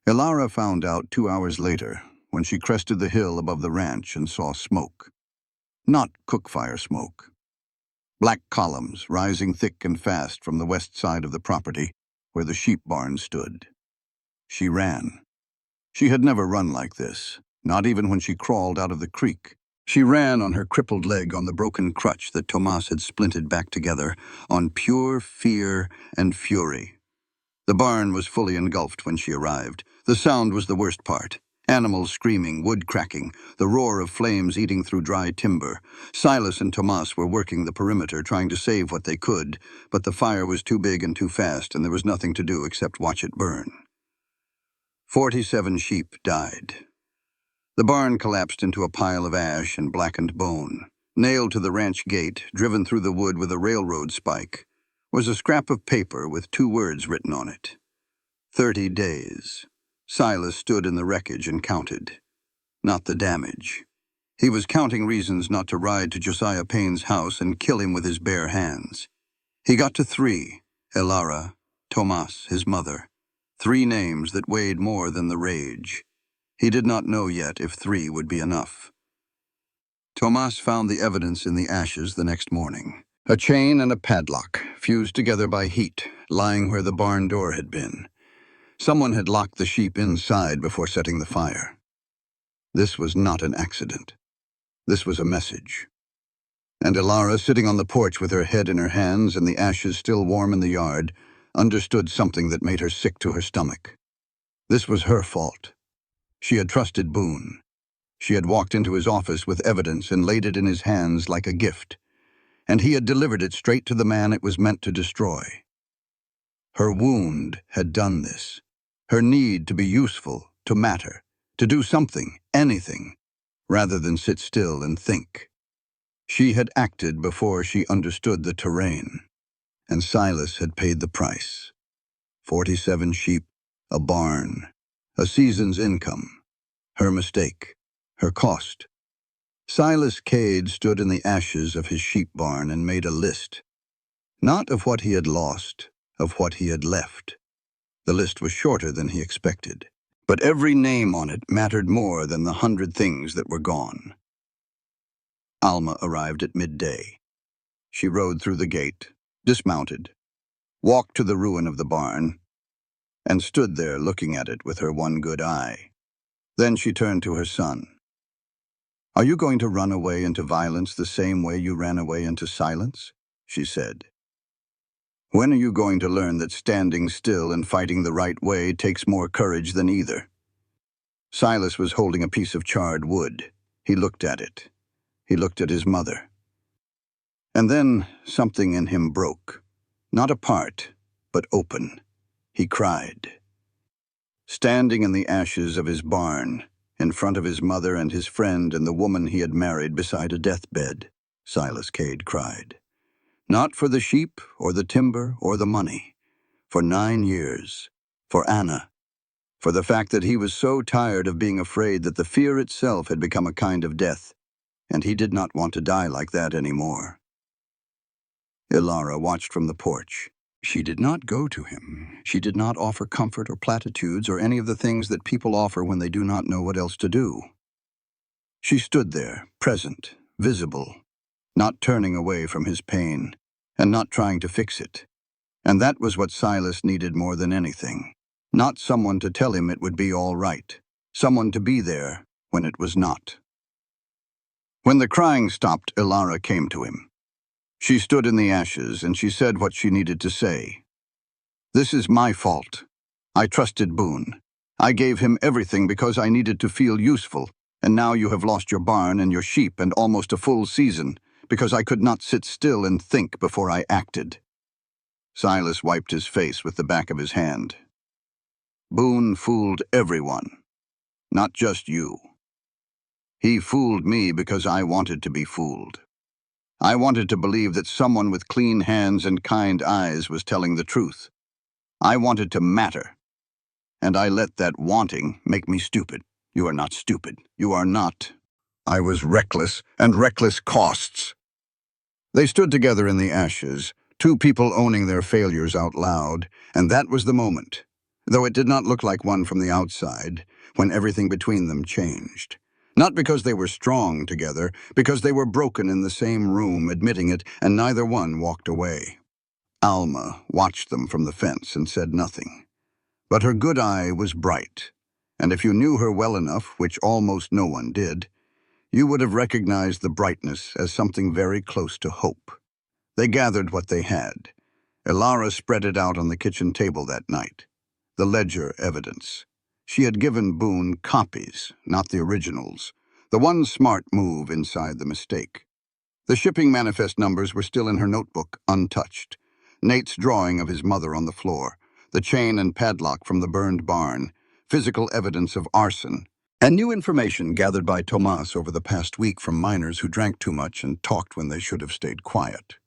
Elara found out 2 hours later, when she crested the hill above the ranch and saw smoke. Not cook-fire smoke. Black columns rising thick and fast from the west side of the property, where the sheep barn stood. She ran. She had never run like this, not even when she crawled out of the creek. She ran on her crippled leg on the broken crutch that Tomas had splinted back together, on pure fear and fury. The barn was fully engulfed when she arrived. The sound was the worst part. Animals screaming, wood cracking, the roar of flames eating through dry timber. Silas and Tomas were working the perimeter, trying to save what they could, but the fire was too big and too fast, and there was nothing to do except watch it burn. 47 sheep died. The barn collapsed into a pile of ash and blackened bone. Nailed to the ranch gate, driven through the wood with a railroad spike, was a scrap of paper with 2 words written on it. 30 days. Silas stood in the wreckage and counted. Not the damage. He was counting reasons not to ride to Josiah Payne's house and kill him with his bare hands. He got to 3. Elara, Tomas, his mother. 3 names that weighed more than the rage. He did not know yet if 3 would be enough. Tomas found the evidence in the ashes the next morning. A chain and a padlock, fused together by heat, lying where the barn door had been. Someone had locked the sheep inside before setting the fire. This was not an accident. This was a message. And Elara, sitting on the porch with her head in her hands and the ashes still warm in the yard, understood something that made her sick to her stomach. This was her fault. She had trusted Boone. She had walked into his office with evidence and laid it in his hands like a gift, and he had delivered it straight to the man it was meant to destroy. Her wound had done this. Her need to be useful, to matter, to do something, anything, rather than sit still and think. She had acted before she understood the terrain, and Silas had paid the price. 47 sheep, a barn, a season's income. Her mistake, her cost. Silas Cade stood in the ashes of his sheep barn and made a list. Not of what he had lost, of what he had left. The list was shorter than he expected, but every name on it mattered more than the 100 things that were gone. Alma arrived at midday. She rode through the gate, dismounted, walked to the ruin of the barn, and stood there looking at it with her one good eye. Then she turned to her son. "Are you going to run away into violence the same way you ran away into silence?" she said. "When are you going to learn that standing still and fighting the right way takes more courage than either?" Silas was holding a piece of charred wood. He looked at it. He looked at his mother. And then something in him broke. Not apart, but open. He cried. Standing in the ashes of his barn, in front of his mother and his friend and the woman he had married beside a deathbed, Silas Cade cried. Not for the sheep or the timber or the money. For 9 years. For Anna. For the fact that he was so tired of being afraid that the fear itself had become a kind of death, and he did not want to die like that anymore. Elara watched from the porch. She did not go to him. She did not offer comfort or platitudes or any of the things that people offer when they do not know what else to do. She stood there, present, visible, not turning away from his pain, and not trying to fix it. And that was what Silas needed more than anything. Not someone to tell him it would be all right. Someone to be there when it was not. When the crying stopped, Elara came to him. She stood in the ashes, and she said what she needed to say. "This is my fault. I trusted Boone. I gave him everything because I needed to feel useful, and now you have lost your barn and your sheep and almost a full season, because I could not sit still and think before I acted." Silas wiped his face with the back of his hand. "Boone fooled everyone, not just you. He fooled me because I wanted to be fooled. I wanted to believe that someone with clean hands and kind eyes was telling the truth. I wanted to matter. And I let that wanting make me stupid. You are not stupid. You are not. I was reckless, and reckless costs." They stood together in the ashes, 2 people owning their failures out loud, and that was the moment, though it did not look like one from the outside, when everything between them changed. Not because they were strong together, because they were broken in the same room, admitting it, and neither one walked away. Alma watched them from the fence and said nothing. But her good eye was bright, and if you knew her well enough, which almost no one did, you would have recognized the brightness as something very close to hope. They gathered what they had. Elara spread it out on the kitchen table that night. The ledger evidence. She had given Boone copies, not the originals. The one smart move inside the mistake. The shipping manifest numbers were still in her notebook, untouched. Nate's drawing of his mother on the floor, the chain and padlock from the burned barn, physical evidence of arson, and new information gathered by Tomas over the past week from miners who drank too much and talked when they should have stayed quiet.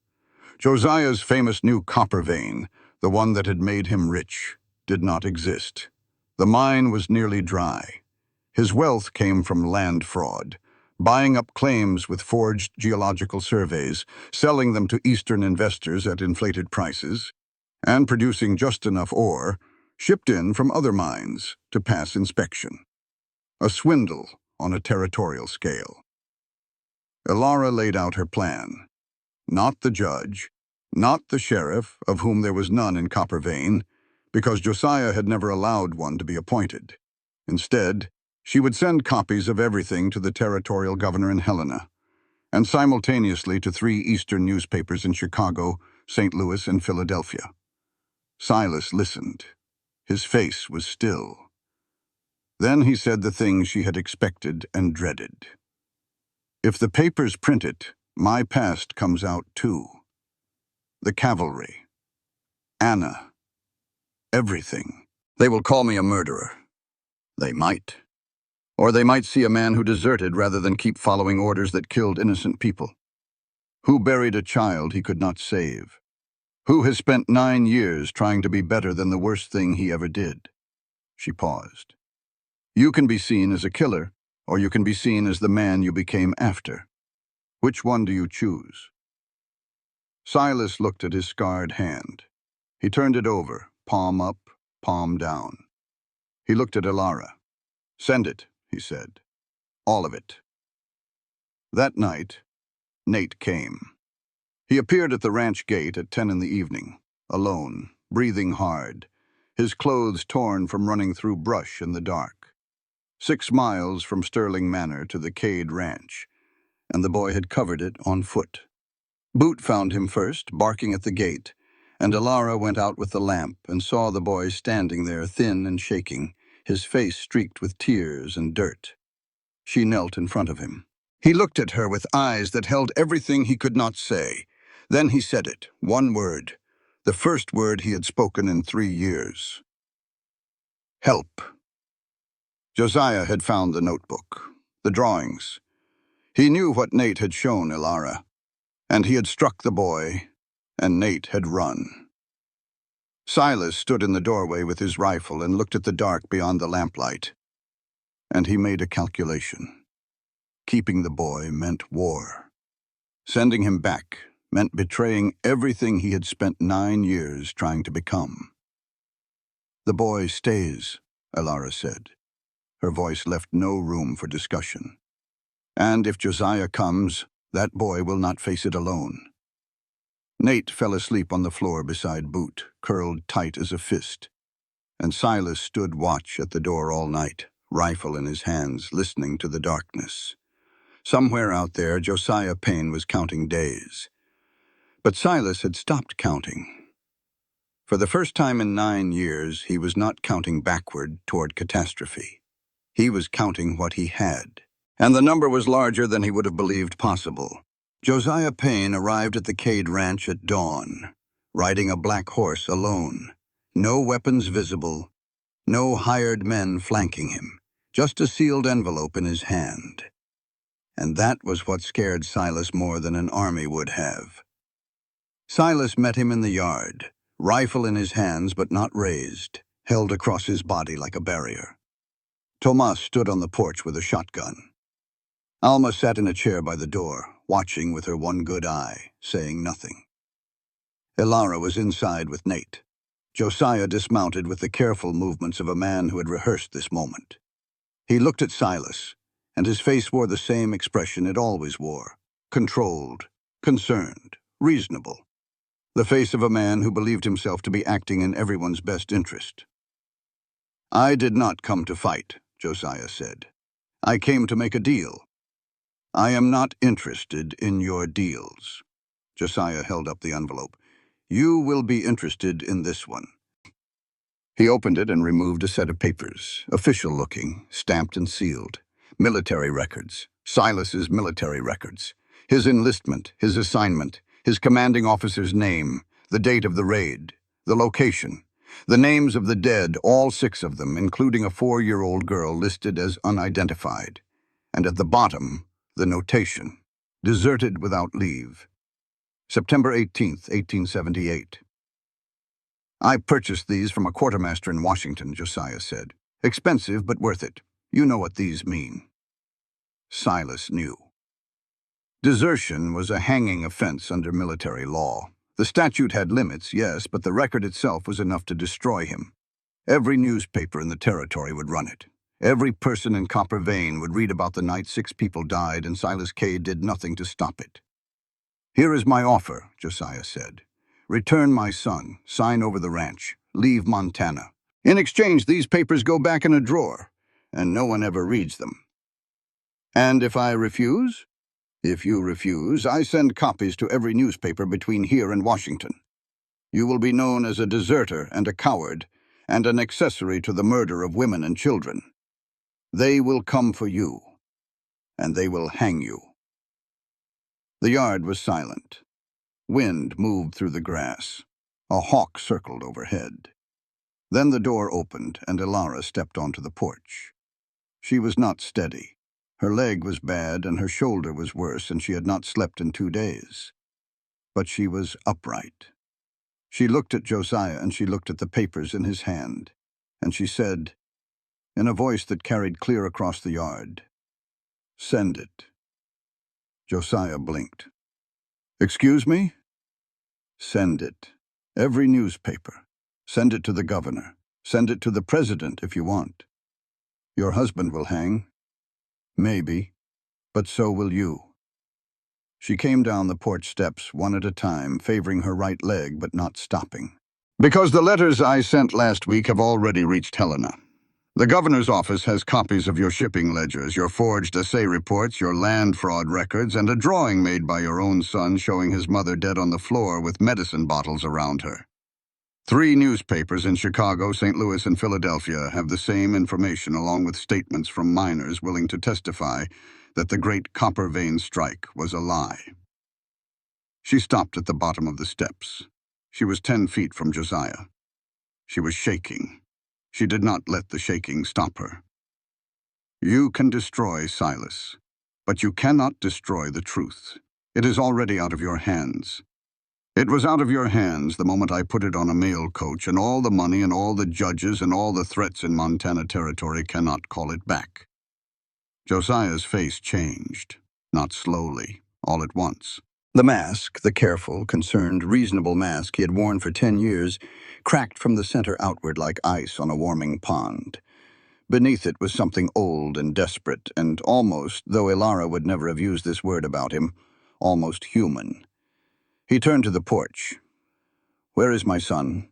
Josiah's famous new copper vein, the one that had made him rich, did not exist. The mine was nearly dry. His wealth came from land fraud, buying up claims with forged geological surveys, selling them to Eastern investors at inflated prices, and producing just enough ore, shipped in from other mines, to pass inspection. A swindle on a territorial scale. Ilara laid out her plan. Not the judge, not the sheriff, of whom there was none in Copper Vein, because Josiah had never allowed one to be appointed. Instead, she would send copies of everything to the territorial governor in Helena, and simultaneously to 3 Eastern newspapers in Chicago, St. Louis, and Philadelphia. Silas listened. His face was still. Then he said the thing she had expected and dreaded. If the papers print it, my past comes out too. The cavalry. Anna. Everything. They will call me a murderer. They might. Or they might see a man who deserted rather than keep following orders that killed innocent people. Who buried a child he could not save? Who has spent 9 years trying to be better than the worst thing he ever did? She paused. You can be seen as a killer, or you can be seen as the man you became after. Which one do you choose? Silas looked at his scarred hand. He turned it over, palm up, palm down. He looked at Ilara. Send it, he said. All of it. That night, Nate came. He appeared at the ranch gate at 10 in the evening, alone, breathing hard, his clothes torn from running through brush in the dark. 6 miles from Sterling Manor to the Cade Ranch, and the boy had covered it on foot. Boot found him first, barking at the gate, and Ilara went out with the lamp and saw the boy standing there thin and shaking, his face streaked with tears and dirt. She knelt in front of him. He looked at her with eyes that held everything he could not say. Then he said it, one word, the first word he had spoken in 3 years. Help. Josiah had found the notebook, the drawings. He knew what Nate had shown Ilara, and he had struck the boy, and Nate had run. Silas stood in the doorway with his rifle and looked at the dark beyond the lamplight, and he made a calculation. Keeping the boy meant war. Sending him back meant betraying everything he had spent 9 years trying to become. The boy stays, Ilara said. Her voice left no room for discussion. And if Josiah comes, that boy will not face it alone. Nate fell asleep on the floor beside Boot, curled tight as a fist, and Silas stood watch at the door all night, rifle in his hands, listening to the darkness. Somewhere out there, Josiah Payne was counting days. But Silas had stopped counting. For the first time in 9 years, he was not counting backward toward catastrophe. He was counting what he had. And the number was larger than he would have believed possible. Josiah Payne arrived at the Cade Ranch at dawn, riding a black horse alone. No weapons visible, no hired men flanking him, just a sealed envelope in his hand. And that was what scared Silas more than an army would have. Silas met him in the yard, rifle in his hands but not raised, held across his body like a barrier. Tomas stood on the porch with a shotgun. Alma sat in a chair by the door, watching with her one good eye, saying nothing. Ilara was inside with Nate. Josiah dismounted with the careful movements of a man who had rehearsed this moment. He looked at Silas, and his face wore the same expression it always wore, controlled, concerned, reasonable. The face of a man who believed himself to be acting in everyone's best interest. I did not come to fight, Josiah said. I came to make a deal. I am not interested in your deals. Josiah held up the envelope. You will be interested in this one. He opened it and removed a set of papers, official-looking, stamped and sealed. Military records. Silas's military records. His enlistment, his assignment, his commanding officer's name, the date of the raid, the location, the names of the dead, all 6 of them, including a 4-year-old girl listed as unidentified. And at the bottom, the notation, deserted without leave. September 18th, 1878. "I purchased these from a quartermaster in Washington," Josiah said. "Expensive, but worth it. You know what these mean." Silas knew. Desertion was a hanging offense under military law. The statute had limits, yes, but the record itself was enough to destroy him. Every newspaper in the territory would run it. Every person in Copper Vein would read about the night 6 people died, and Silas K. did nothing to stop it. "Here is my offer," Josiah said. "Return my son, sign over the ranch, leave Montana. In exchange, these papers go back in a drawer, and no one ever reads them." "And if I refuse?" "If you refuse, I send copies to every newspaper between here and Washington. You will be known as a deserter and a coward, and an accessory to the murder of women and children. They will come for you, and they will hang you." The yard was silent. Wind moved through the grass. A hawk circled overhead. Then the door opened, and Elara stepped onto the porch. She was not steady. Her leg was bad, and her shoulder was worse, and she had not slept in 2 days. But she was upright. She looked at Josiah, and she looked at the papers in his hand, and she said, in a voice that carried clear across the yard, "Send it." Josiah blinked. "Excuse me?" "Send it. Every newspaper. Send it to the governor. Send it to the president if you want. Your husband will hang. Maybe. But so will you." She came down the porch steps one at a time, favoring her right leg but not stopping. "Because the letters I sent last week have already reached Helena. The governor's office has copies of your shipping ledgers, your forged assay reports, your land fraud records, and a drawing made by your own son showing his mother dead on the floor with medicine bottles around her. 3 newspapers in Chicago, St. Louis, and Philadelphia have the same information, along with statements from miners willing to testify that the great Copper Vein strike was a lie." She stopped at the bottom of the steps. She was 10 feet from Josiah. She was shaking. She did not let the shaking stop her. "You can destroy Silas, but you cannot destroy the truth. It is already out of your hands. It was out of your hands the moment I put it on a mail coach, and all the money and all the judges and all the threats in Montana Territory cannot call it back." Josiah's face changed, not slowly, all at once. The mask, the careful, concerned, reasonable mask he had worn for 10 years, cracked from the center outward like ice on a warming pond. Beneath it was something old and desperate, and almost, though Elara would never have used this word about him, almost human. He turned to the porch. "Where is my son?"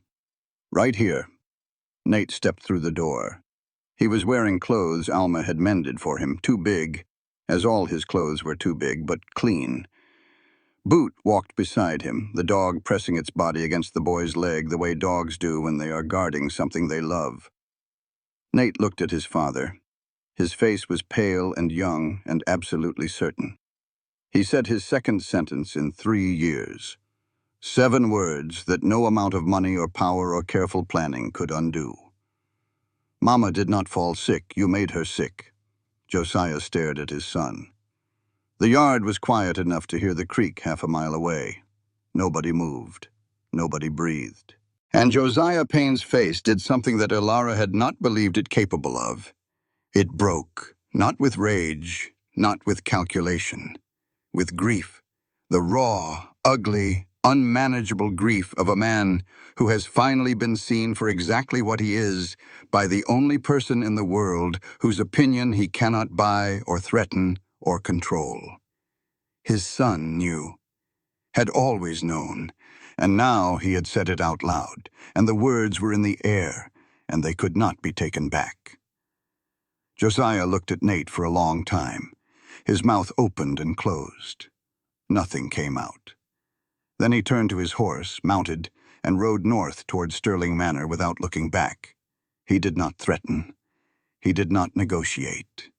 "Right here." Nate stepped through the door. He was wearing clothes Alma had mended for him, too big, as all his clothes were too big, but clean. Boot walked beside him, the dog pressing its body against the boy's leg the way dogs do when they are guarding something they love. Nate looked at his father. His face was pale and young and absolutely certain. He said his second sentence in 3 years. 7 words that no amount of money or power or careful planning could undo. "Mama did not fall sick, you made her sick." Josiah stared at his son. The yard was quiet enough to hear the creek half a mile away. Nobody moved. Nobody breathed. And Josiah Payne's face did something that Elara had not believed it capable of. It broke, not with rage, not with calculation, with grief. The raw, ugly, unmanageable grief of a man who has finally been seen for exactly what he is by the only person in the world whose opinion he cannot buy or threaten or control. His son knew, had always known, and now he had said it out loud, and the words were in the air, and they could not be taken back. Josiah looked at Nate for a long time. His mouth opened and closed. Nothing came out. Then he turned to his horse, mounted, and rode north toward Sterling Manor without looking back. He did not threaten. He did not negotiate.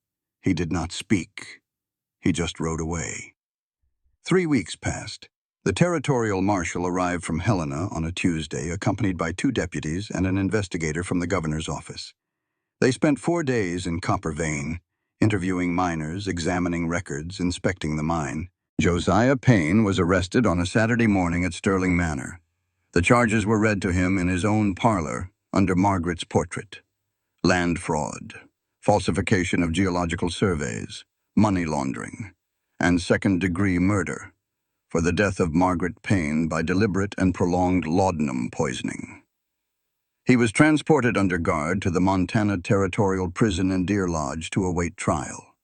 He did not speak. He just rode away. 3 weeks passed. The territorial marshal arrived from Helena on a Tuesday, accompanied by 2 deputies and an investigator from the governor's office. They spent 4 days in Copper Vein, interviewing miners, examining records, inspecting the mine. Josiah Payne was arrested on a Saturday morning at Sterling Manor. The charges were read to him in his own parlor under Margaret's portrait: land fraud, falsification of geological surveys, money laundering, and second-degree murder for the death of Margaret Payne by deliberate and prolonged laudanum poisoning. He was transported under guard to the Montana Territorial Prison in Deer Lodge to await trial.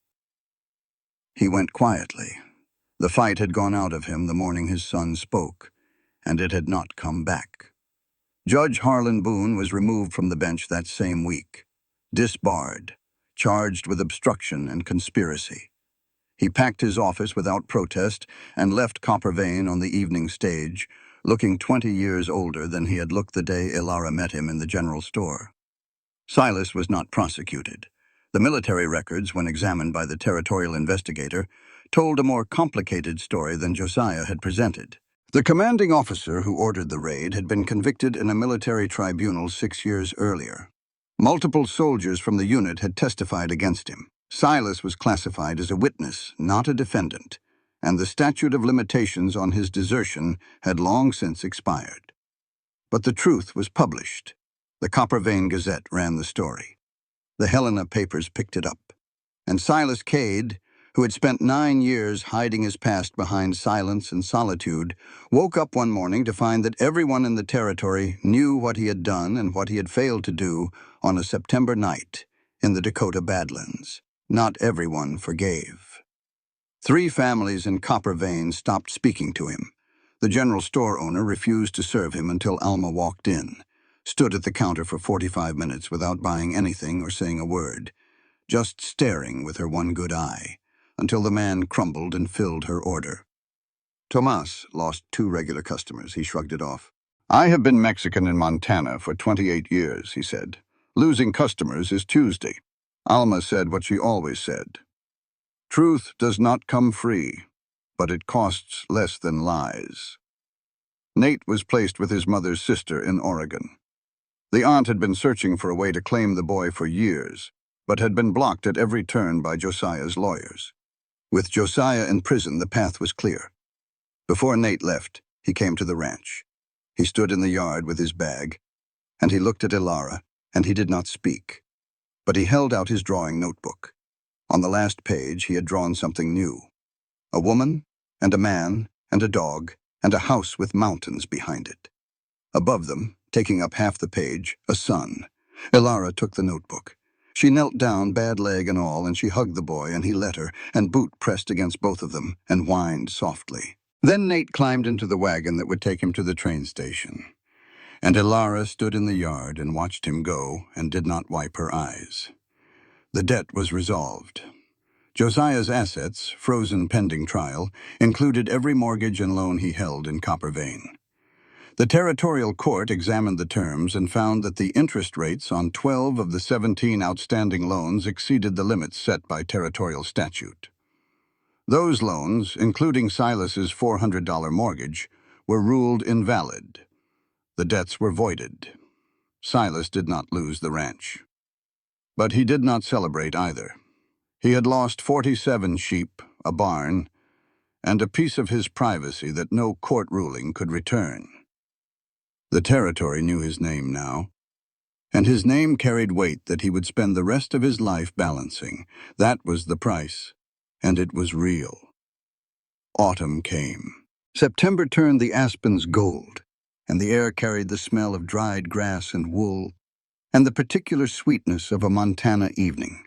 He went quietly. The fight had gone out of him the morning his son spoke, and it had not come back. Judge Harlan Boone was removed from the bench that same week, disbarred, charged with obstruction and conspiracy. He packed his office without protest and left Copper Vein on the evening stage, looking 20 years older than he had looked the day Ilara met him in the general store. Silas was not prosecuted. The military records, when examined by the territorial investigator, told a more complicated story than Josiah had presented. The commanding officer who ordered the raid had been convicted in a military tribunal 6 years earlier. Multiple soldiers from the unit had testified against him. Silas was classified as a witness, not a defendant, and the statute of limitations on his desertion had long since expired. But the truth was published. The Copper Vein Gazette ran the story. The Helena papers picked it up. And Silas Cade, who had spent 9 years hiding his past behind silence and solitude, woke up one morning to find that everyone in the territory knew what he had done and what he had failed to do on a September night in the Dakota Badlands. Not everyone forgave. 3 families in Copper Vein stopped speaking to him. The general store owner refused to serve him until Alma walked in, stood at the counter for 45 minutes without buying anything or saying a word, just staring with her one good eye, until the man crumbled and filled her order. Tomas lost 2 regular customers. He shrugged it off. "I have been Mexican in Montana for 28 years, he said. "Losing customers is Tuesday." Alma said what she always said: "Truth does not come free, but it costs less than lies." Nate was placed with his mother's sister in Oregon. The aunt had been searching for a way to claim the boy for years, but had been blocked at every turn by Josiah's lawyers. With Josiah in prison, the path was clear. Before Nate left, he came to the ranch. He stood in the yard with his bag, and he looked at Ilara, and he did not speak. But he held out his drawing notebook. On the last page, he had drawn something new: a woman, and a man, and a dog, and a house with mountains behind it. Above them, taking up half the page, a sun. Ilara took the notebook. She knelt down, bad leg and all, and she hugged the boy, and he let her, and Boot pressed against both of them, and whined softly. Then Nate climbed into the wagon that would take him to the train station. And Ilara stood in the yard and watched him go and did not wipe her eyes. The debt was resolved. Josiah's assets, frozen pending trial, included every mortgage and loan he held in Copper Vein. The territorial court examined the terms and found that the interest rates on 12 of the 17 outstanding loans exceeded the limits set by territorial statute. Those loans, including Silas's $400 mortgage, were ruled invalid. The debts were voided. Silas did not lose the ranch. But he did not celebrate either. He had lost 47 sheep, a barn, and a piece of his privacy that no court ruling could return. The territory knew his name now, and his name carried weight that he would spend the rest of his life balancing. That was the price, and it was real. Autumn came. September turned the aspens gold, and the air carried the smell of dried grass and wool, and the particular sweetness of a Montana evening,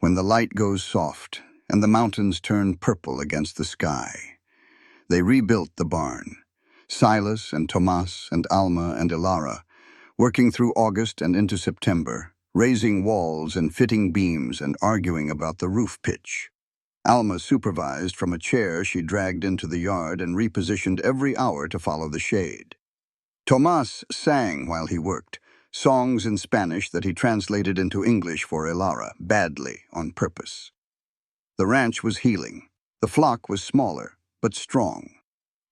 when the light goes soft and the mountains turn purple against the sky. They rebuilt the barn, Silas and Tomas and Alma and Ilara, working through August and into September, raising walls and fitting beams and arguing about the roof pitch. Alma supervised from a chair she dragged into the yard and repositioned every hour to follow the shade. Tomas sang while he worked, songs in Spanish that he translated into English for Elara, badly, on purpose. The ranch was healing. The flock was smaller, but strong.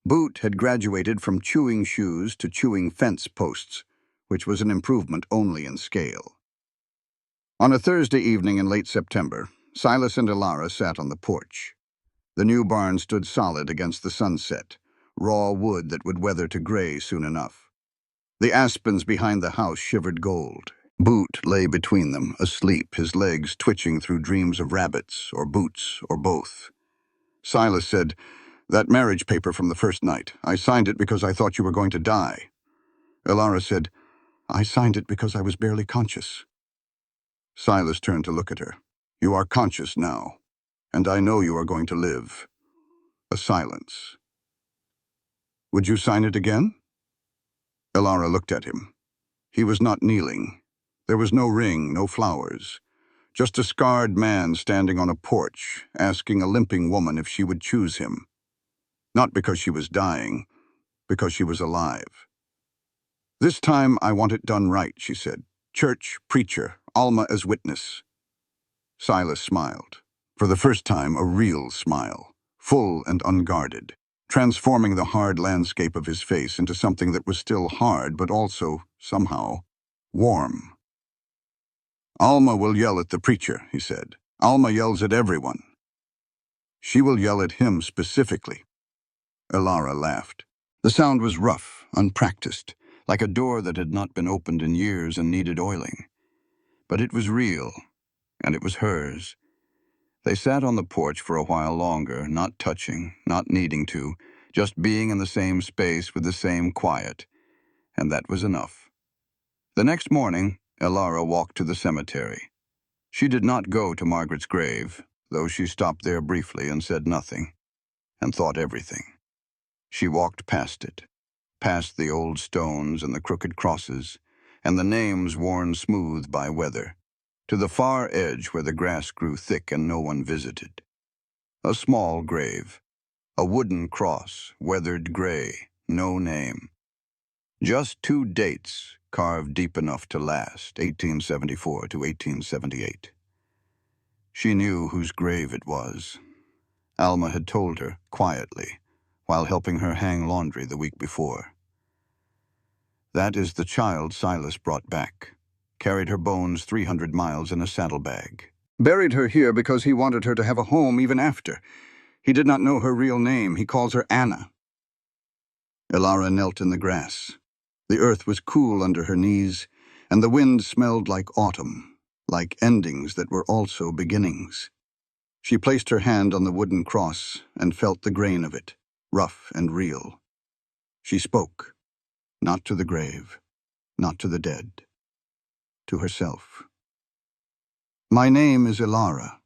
Boot had graduated from chewing shoes to chewing fence posts, which was an improvement only in scale. On a Thursday evening in late September, Silas and Elara sat on the porch. The new barn stood solid against the sunset, raw wood that would weather to gray soon enough. The aspens behind the house shivered gold. Boot lay between them, asleep, his legs twitching through dreams of rabbits, or boots, or both. Silas said, "That marriage paper from the first night, I signed it because I thought you were going to die." Elara said, "I signed it because I was barely conscious." Silas turned to look at her. "You are conscious now, and I know you are going to live." A silence. "Would you sign it again?" Elara looked at him. He was not kneeling. There was no ring, no flowers. Just a scarred man standing on a porch, asking a limping woman if she would choose him. Not because she was dying, because she was alive. "This time I want it done right," she said. "Church, preacher, Alma as witness." Silas smiled. For the first time, a real smile, full and unguarded, transforming the hard landscape of his face into something that was still hard, but also, somehow, warm. "Alma will yell at the preacher," he said. "Alma yells at everyone. She will yell at him specifically." Elara laughed. The sound was rough, unpracticed, like a door that had not been opened in years and needed oiling. But it was real, and it was hers. They sat on the porch for a while longer, not touching, not needing to, just being in the same space with the same quiet, and that was enough. The next morning, Elara walked to the cemetery. She did not go to Margaret's grave, though she stopped there briefly and said nothing, and thought everything. She walked past it, past the old stones and the crooked crosses, and the names worn smooth by weather, to the far edge where the grass grew thick and no one visited. A small grave, a wooden cross, weathered gray, no name. Just 2 dates carved deep enough to last, 1874 to 1878. She knew whose grave it was. Alma had told her, quietly, while helping her hang laundry the week before. "That is the child Silas brought back. Carried her bones 300 miles in a saddlebag. Buried her here because he wanted her to have a home even after. He did not know her real name. He calls her Anna." Elara knelt in the grass. The earth was cool under her knees, and the wind smelled like autumn, like endings that were also beginnings. She placed her hand on the wooden cross and felt the grain of it, rough and real. She spoke, not to the grave, not to the dead, to herself. "My name is Elara.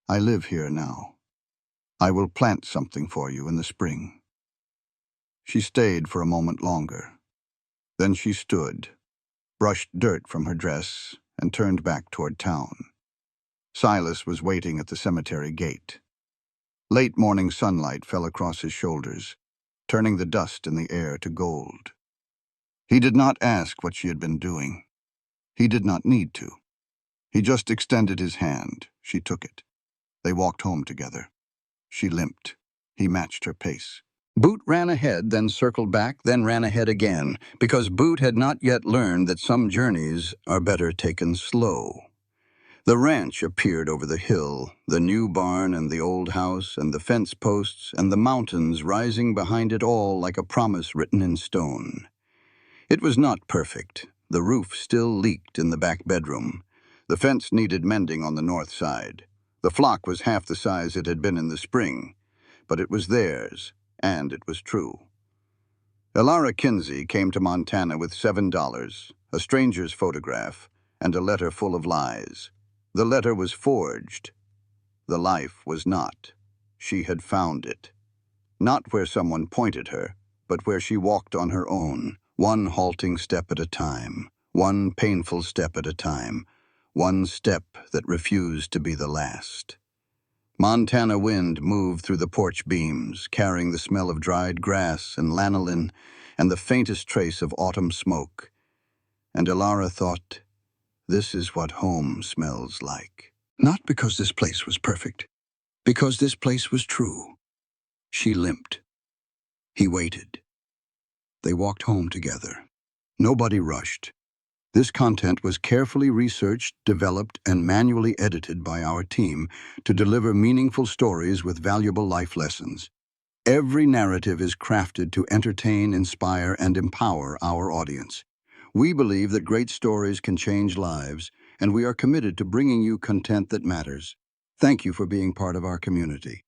I live here now. I will plant something for you in the spring." She stayed for a moment longer. Then she stood, brushed dirt from her dress, and turned back toward town. Silas was waiting at the cemetery gate. Late morning sunlight fell across his shoulders, turning the dust in the air to gold. He did not ask what she had been doing. He did not need to. He just extended his hand. She took it. They walked home together. She limped. He matched her pace. Boot ran ahead, then circled back, then ran ahead again, because Boot had not yet learned that some journeys are better taken slow. The ranch appeared over the hill, the new barn and the old house and the fence posts and the mountains rising behind it all like a promise written in stone. It was not perfect. The roof still leaked in the back bedroom. The fence needed mending on the north side. The flock was half the size it had been in the spring, but it was theirs, and it was true. Elara Kinsey came to Montana with $7, a stranger's photograph, and a letter full of lies. The letter was forged. The life was not. She had found it. Not where someone pointed her, but where she walked on her own, one halting step at a time, one painful step at a time, one step that refused to be the last. Montana wind moved through the porch beams, carrying the smell of dried grass and lanolin and the faintest trace of autumn smoke. And Elara thought, this is what home smells like. Not because this place was perfect, because this place was true. She limped. He waited. They walked home together. Nobody rushed. This content was carefully researched, developed, and manually edited by our team to deliver meaningful stories with valuable life lessons. Every narrative is crafted to entertain, inspire, and empower our audience. We believe that great stories can change lives, and we are committed to bringing you content that matters. Thank you for being part of our community.